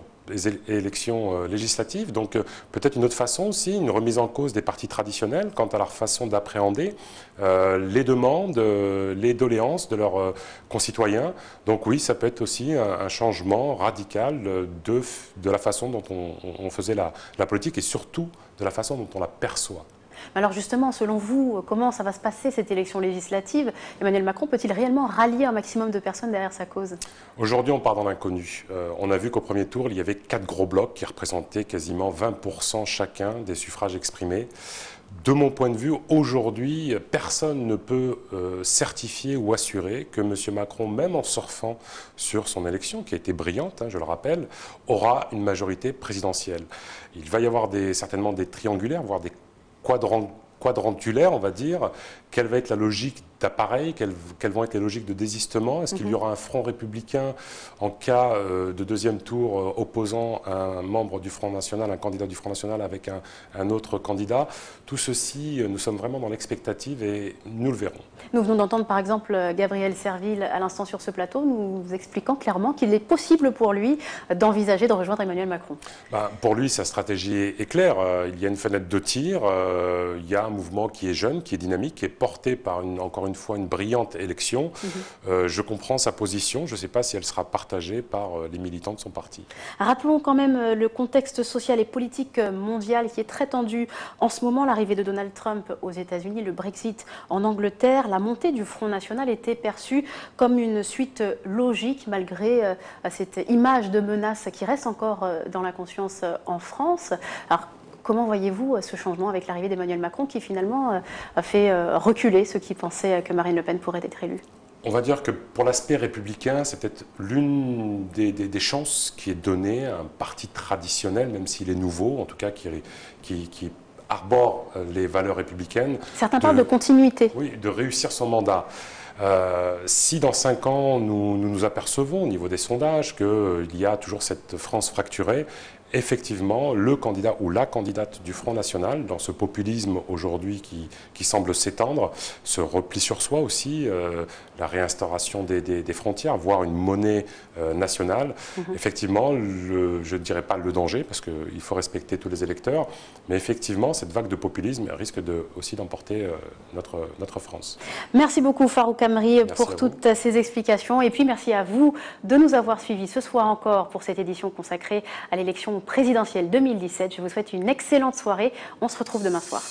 élections législatives, donc peut-être une autre façon aussi, une remise en cause des partis traditionnels quant à leur façon d'appréhender les demandes, les doléances de leurs concitoyens. Donc oui, ça peut être aussi un changement radical de la façon dont on faisait la politique et surtout de la façon dont on la perçoit. Alors justement, selon vous, comment ça va se passer cette élection législative? Emmanuel Macron peut-il réellement rallier un maximum de personnes derrière sa cause? Aujourd'hui, on part dans l'inconnu. On a vu qu'au premier tour, il y avait 4 gros blocs qui représentaient quasiment 20% chacun des suffrages exprimés. De mon point de vue, aujourd'hui, personne ne peut certifier ou assurer que M. Macron, même en surfant sur son élection, qui a été brillante, je le rappelle, aura une majorité présidentielle. Il va y avoir certainement des triangulaires, voire des quadrantulaire, on va dire. Quelle va être la logique d'appareil? Quelles vont être les logiques de désistement? Est-ce qu'il y aura un front républicain en cas de deuxième tour opposant un membre du Front National, un candidat du Front National avec un autre candidat? Tout ceci, nous sommes vraiment dans l'expectative et nous le verrons. Nous venons d'entendre par exemple Gabriel Serville à l'instant sur ce plateau nous expliquant clairement qu'il est possible pour lui d'envisager de rejoindre Emmanuel Macron. Pour lui, sa stratégie est claire. Il y a une fenêtre de tir, il y a un mouvement qui est jeune, qui est dynamique, qui est porté par encore une fois une brillante élection. Je comprends sa position, je ne sais pas si elle sera partagée par les militants de son parti. Rappelons quand même le contexte social et politique mondial qui est très tendu en ce moment. L'arrivée de Donald Trump aux États-Unis, le Brexit en Angleterre, la montée du Front National était perçue comme une suite logique malgré cette image de menace qui reste encore dans la conscience en France. Alors, comment voyez-vous ce changement avec l'arrivée d'Emmanuel Macron qui finalement a fait reculer ceux qui pensaient que Marine Le Pen pourrait être élue? On va dire que pour l'aspect républicain, c'est peut-être l'une des chances qui est donnée à un parti traditionnel, même s'il est nouveau, en tout cas qui arbore les valeurs républicaines. Certains parlent de continuité. Oui, de réussir son mandat. Si dans 5 ans, nous apercevons au niveau des sondages qu'il y a toujours cette France fracturée, effectivement, le candidat ou la candidate du Front National, dans ce populisme aujourd'hui qui semble s'étendre, se replie sur soi aussi, la réinstauration des frontières, voire une monnaie nationale. Effectivement, je ne dirais pas le danger, parce qu'il faut respecter tous les électeurs, mais effectivement, cette vague de populisme risque aussi d'emporter notre France. Merci beaucoup Farouk Amri pour toutes ces explications, et puis merci à vous de nous avoir suivis ce soir encore pour cette édition consacrée à l'élection présidentielle 2017. Je vous souhaite une excellente soirée. On se retrouve demain soir.